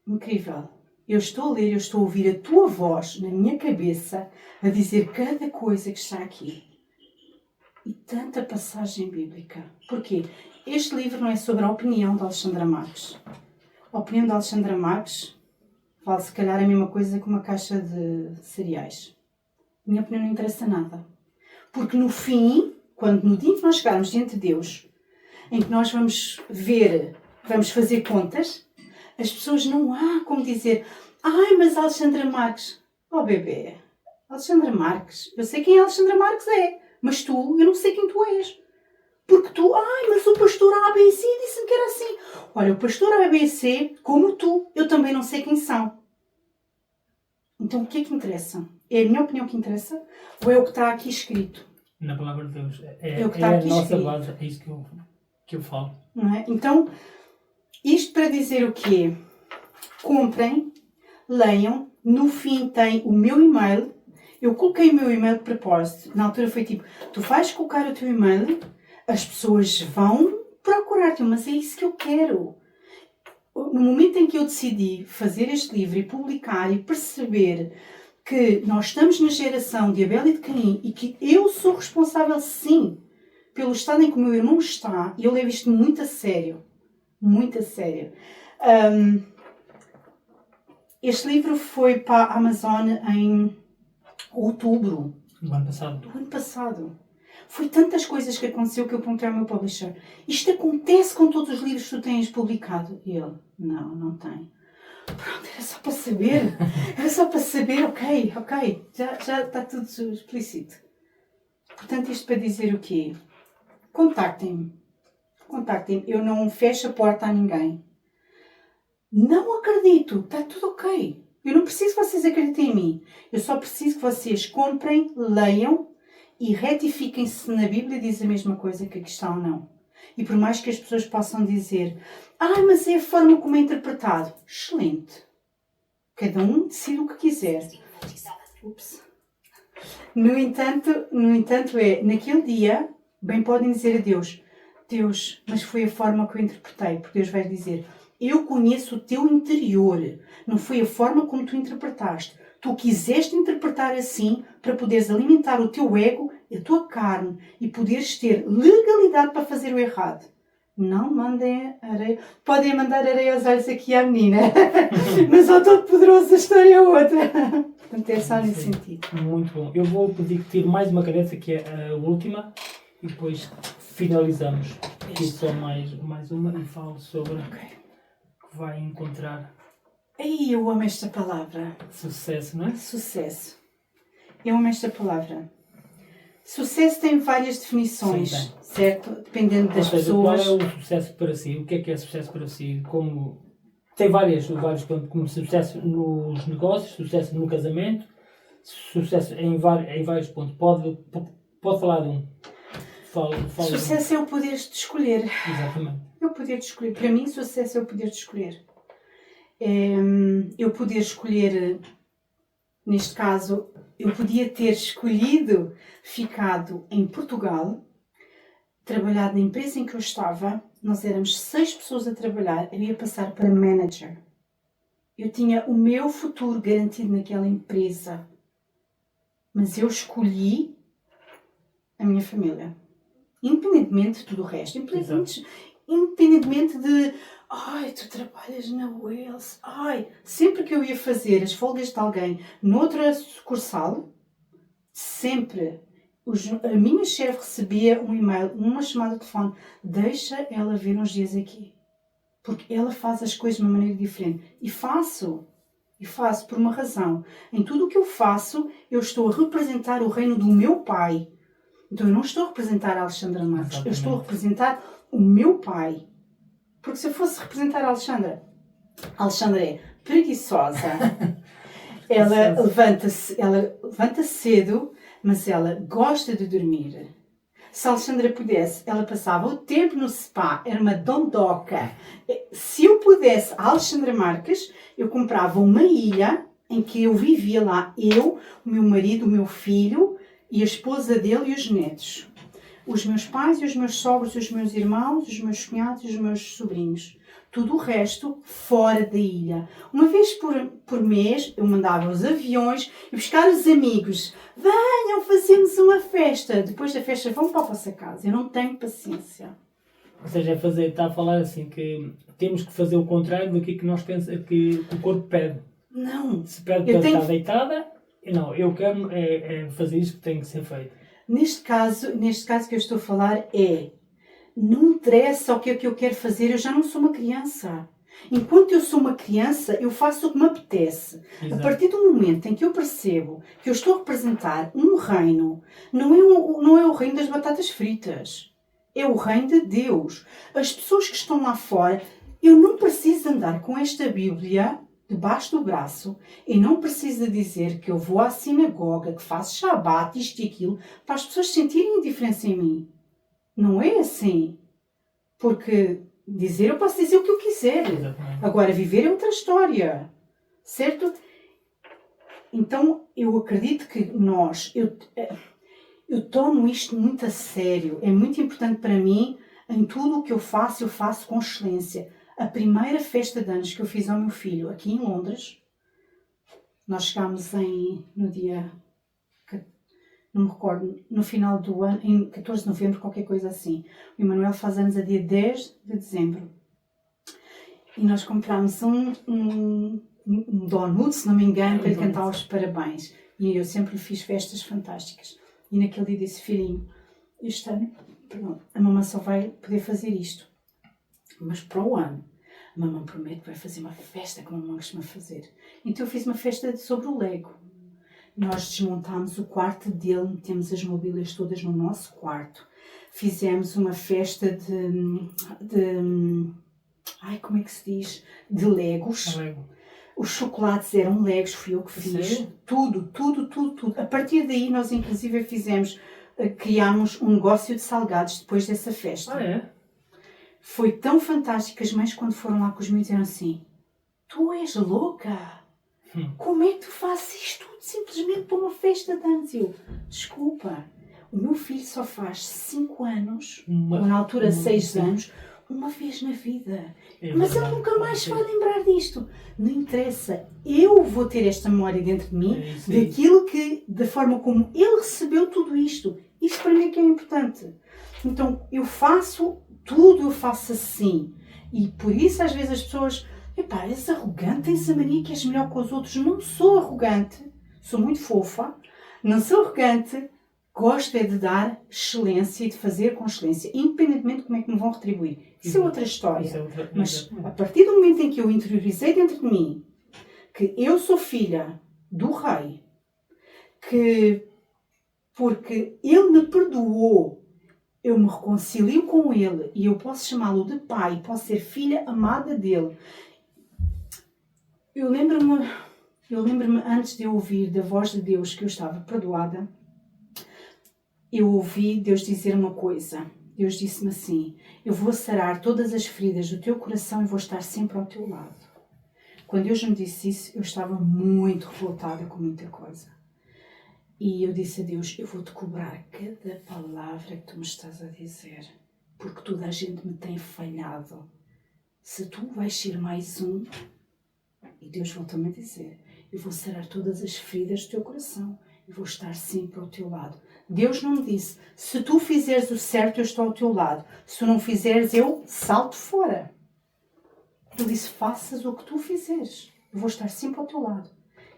incrível, eu estou a ler, eu estou a ouvir a tua voz na minha cabeça a dizer cada coisa que está aqui. E tanta passagem bíblica. Porquê? Este livro não é sobre a opinião de Alexandra Marques. A opinião de Alexandra Marques vale se calhar a mesma coisa que uma caixa de cereais. Minha opinião não interessa nada. Porque no fim, no dia em que nós chegarmos diante de Deus, em que nós vamos fazer contas, as pessoas não há como dizer, ai, mas Alexandra Marques, oh bebê, Alexandra Marques, eu sei quem a Alexandra Marques é, mas tu, eu não sei quem tu és. Porque tu, ai, mas o pastor ABC disse-me que era assim. Olha, o pastor ABC, como tu, eu também não sei quem são. Então o que é que interessa? É a minha opinião que interessa? Ou é o que está aqui escrito? Na palavra de Deus. É o que está aqui a nossa escrito. base, é isso que eu falo. Não é? Então, isto para dizer o quê? Comprem, leiam, no fim tem o meu e-mail. Eu coloquei o meu e-mail de propósito. Na altura foi tipo, tu vais colocar o teu e-mail, as pessoas vão procurar-te, mas é isso que eu quero. No momento em que eu decidi fazer este livro e publicar e perceber que nós estamos na geração de Abel e de Caim e que eu sou responsável, sim, pelo estado em que o meu irmão está, e eu levo isto muito a sério. Muito a sério. Este livro foi para a Amazon em outubro. Do ano passado. Do ano passado. Foi tantas coisas que aconteceu que eu perguntei ao meu publisher, isto acontece com todos os livros que tu tens publicado? E ele, não tem. Pronto, era só para saber. Era só para saber, ok. Já está tudo explícito. Portanto, isto para dizer o quê? Contactem-me. Eu não fecho a porta a ninguém. Não acredito, está tudo ok. Eu não preciso que vocês acreditem em mim. Eu só preciso que vocês comprem, leiam e retifiquem-se na Bíblia diz a mesma coisa que aqui está ou não. E por mais que as pessoas possam dizer, mas é a forma como é interpretado. Excelente. Cada um decide o que quiser. Ups. No entanto, naquele dia, bem podem dizer a Deus, Deus, mas foi a forma que eu interpretei. Porque Deus vai dizer, eu conheço o teu interior. Não foi a forma como tu interpretaste. Tu quiseste interpretar assim para poderes alimentar o teu ego, a tua carne e poderes ter legalidade para fazer o errado. Não mandem areia. Podem mandar areia aos olhos aqui à menina. Mas ao Todo-Poderoso a história é outra. Portanto, é só nesse sentido. Muito bom. Eu vou pedir que tire mais uma cabeça, que é a última, e depois finalizamos. Aqui só mais uma e falo sobre que vai encontrar Eu amo esta palavra. sucesso, não é? Sucesso. Eu amo esta palavra. Sucesso tem várias definições, Sim, certo? Dependendo das pessoas. Qual é o sucesso para si? O que é sucesso para si? Tem vários pontos, como sucesso nos negócios, sucesso no casamento, sucesso em vários pontos. Pode falar de um. Sucesso é o poder de escolher. Exatamente. É o poder de escolher. Para mim, sucesso é o poder de escolher. Eu poder escolher, neste caso, eu podia ter escolhido ficado em Portugal, trabalhado na empresa em que eu estava, nós éramos 6 pessoas a trabalhar, eu ia passar para manager. Eu tinha o meu futuro garantido naquela empresa, mas eu escolhi a minha família. Independentemente de tudo o resto, independentemente de tu trabalhas na Wales, sempre que eu ia fazer as folgas de alguém noutra sucursal, sempre a minha chefe recebia um e-mail, uma chamada de telefone, deixa ela vir uns dias aqui, porque ela faz as coisas de uma maneira diferente. E faço por uma razão. Em tudo o que eu faço, eu estou a representar o reino do meu pai. Então eu não estou a representar a Alexandra Marques, eu estou a representar o meu pai. Porque se eu fosse representar a Alexandra é preguiçosa, ela levanta cedo, mas ela gosta de dormir. Se a Alexandra pudesse, ela passava o tempo no spa, era uma dondoca. Se eu pudesse, a Alexandra Marques, eu comprava uma ilha em que eu vivia lá, eu, o meu marido, o meu filho e a esposa dele e os netos. Os meus pais e os meus sogros, os meus irmãos, os meus cunhados e os meus sobrinhos. Tudo o resto fora da ilha. Uma vez por mês eu mandava os aviões e buscar os amigos. Venham, fazemos uma festa. Depois da festa vão para a vossa casa. Eu não tenho paciência. Ou seja, está a falar assim que temos que fazer o contrário do que nós pensamos que o corpo pede. Não. Se pede para estar deitada, não, eu quero fazer isto que tem que ser feito. Neste caso que eu estou a falar não interessa o que é que eu quero fazer, eu já não sou uma criança. Enquanto eu sou uma criança, eu faço o que me apetece. Exato. A partir do momento em que eu percebo que eu estou a representar um reino, não é o reino das batatas fritas, é o reino de Deus. As pessoas que estão lá fora, eu não preciso andar com esta Bíblia debaixo do braço e não preciso dizer que eu vou à sinagoga, que faço shabat, isto e aquilo, para as pessoas sentirem a diferença em mim. Não é assim. Porque eu posso dizer o que eu quiser. Exatamente. Agora, viver é outra história. Certo? Então, eu acredito que eu tomo isto muito a sério. É muito importante para mim, em tudo o que eu faço com excelência. A primeira festa de anos que eu fiz ao meu filho, aqui em Londres, nós chegámos no dia, não me recordo, no final do ano, em 14 de novembro, qualquer coisa assim. O Emanuel faz anos a dia 10 de dezembro. E nós comprámos um donut, se não me engano, para lhe cantar os parabéns. E eu sempre lhe fiz festas fantásticas. E naquele dia disse, filhinho, este ano, a mamãe só vai poder fazer isto. Mas para o ano, a mamãe promete que vai fazer uma festa como a mamãe costuma fazer. Então eu fiz uma festa sobre o Lego. Nós desmontámos o quarto dele, metemos as mobílias todas no nosso quarto. Fizemos uma festa como é que se diz? De Legos. Lego. Os chocolates eram Legos, fui eu que fiz. Sério? Tudo. A partir daí nós inclusive criámos um negócio de salgados depois dessa festa. É? Foi tão fantástico que as mães quando foram lá com os miúdos eram assim: tu és louca? Como é que tu fazes isto tudo simplesmente para uma festa de anos? Eu, desculpa, o meu filho só faz 5 anos, ou na altura 6 anos, uma vez na vida. Mas ele nunca mais se vai lembrar disto. Não interessa. Eu vou ter esta memória dentro de mim, daquilo da forma como ele recebeu tudo isto. Isto para mim é que é importante. Então, eu faço tudo, eu faço assim. E por isso, às vezes, as pessoas... Epá, és arrogante, tens a mania que és melhor que os outros. Não sou arrogante. Sou muito fofa. Não sou arrogante. Gosto é de dar excelência e de fazer com excelência, independentemente de como é que me vão retribuir. Isso é outra história. Mas a partir do momento em que eu interiorizei dentro de mim que eu sou filha do rei, que porque ele me perdoou, eu me reconcilio com ele e eu posso chamá-lo de pai, posso ser filha amada dele. Eu lembro-me antes de eu ouvir da voz de Deus que eu estava perdoada, eu ouvi Deus dizer uma coisa. Deus disse-me assim: eu vou sarar todas as feridas do teu coração e vou estar sempre ao teu lado. Quando Deus me disse isso, eu estava muito revoltada com muita coisa. E eu disse a Deus: eu vou-te cobrar cada palavra que tu me estás a dizer, porque toda a gente me tem falhado. Se tu vais ser mais um... E Deus voltou-me a dizer: eu vou sarar todas as feridas do teu coração e vou estar sempre ao teu lado. Deus não me disse: se tu fizeres o certo, eu estou ao teu lado. Se tu não fizeres, eu salto fora. Ele disse: faças o que tu fizeres. Eu vou estar sempre ao teu lado.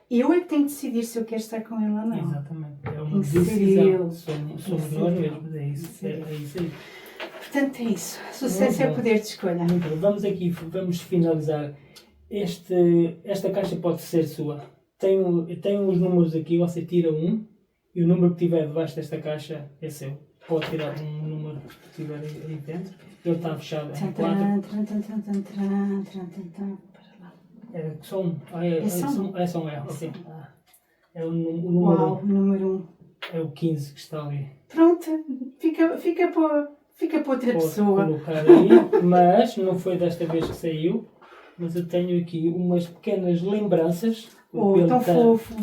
Eu é que tenho de decidir se eu quero estar com ele ou não. Exatamente. É uma decisão. Somos nós mesmos. É isso aí. Portanto, é isso. Sucesso é o poder de escolha. Muito bom. Vamos finalizar. Esta caixa pode ser sua. Tem os números aqui, você tira um e o número que tiver debaixo desta caixa é seu. Pode tirar um número que tiver aí dentro. Ele está fechado em 4. É só um. É só um. Ok. É o número 1. Uau, o número 1. É o 15 que está ali. Pronto, fica para outra pessoa. Pode colocar aí, mas não foi desta vez que saiu. Mas eu tenho aqui umas pequenas lembranças. Tão fofo.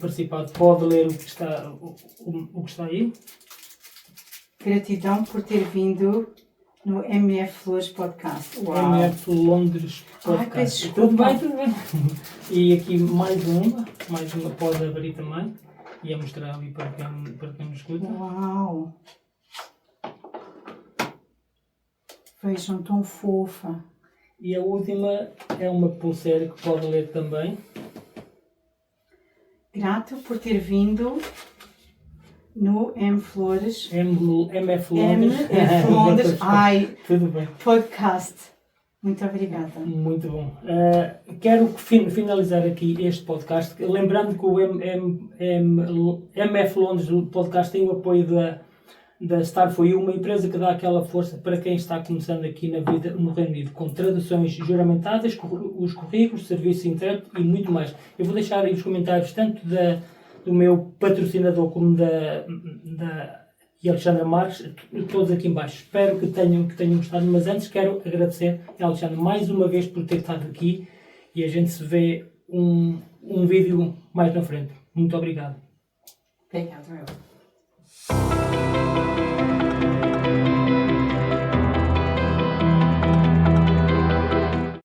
Participado pode ler o que está aí. Gratidão por ter vindo no MF Flores Podcast. Uau. MF Londres Podcast. Tudo bem. E aqui mais uma pode abrir também. E a mostrar ali para quem nos escuta. Uau! Vejam, tão fofa. E a última é uma pulseira que pode ler também. Grato por ter vindo no MF Londres. Tudo bem. Podcast. Muito obrigada. Muito bom. Quero finalizar aqui este podcast, lembrando que o MF Londres Podcast tem o apoio da Star For You, uma empresa que dá aquela força para quem está começando aqui na vida no Reino Unido, com traduções juramentadas, os currículos, serviço interno e muito mais. Eu vou deixar aí os comentários tanto do meu patrocinador como da Alexandra Marques, todos aqui em baixo. Espero que tenham gostado, mas antes quero agradecer a Alexandra mais uma vez por ter estado aqui e a gente se vê um vídeo mais na frente. Muito obrigado. Obrigado, eu.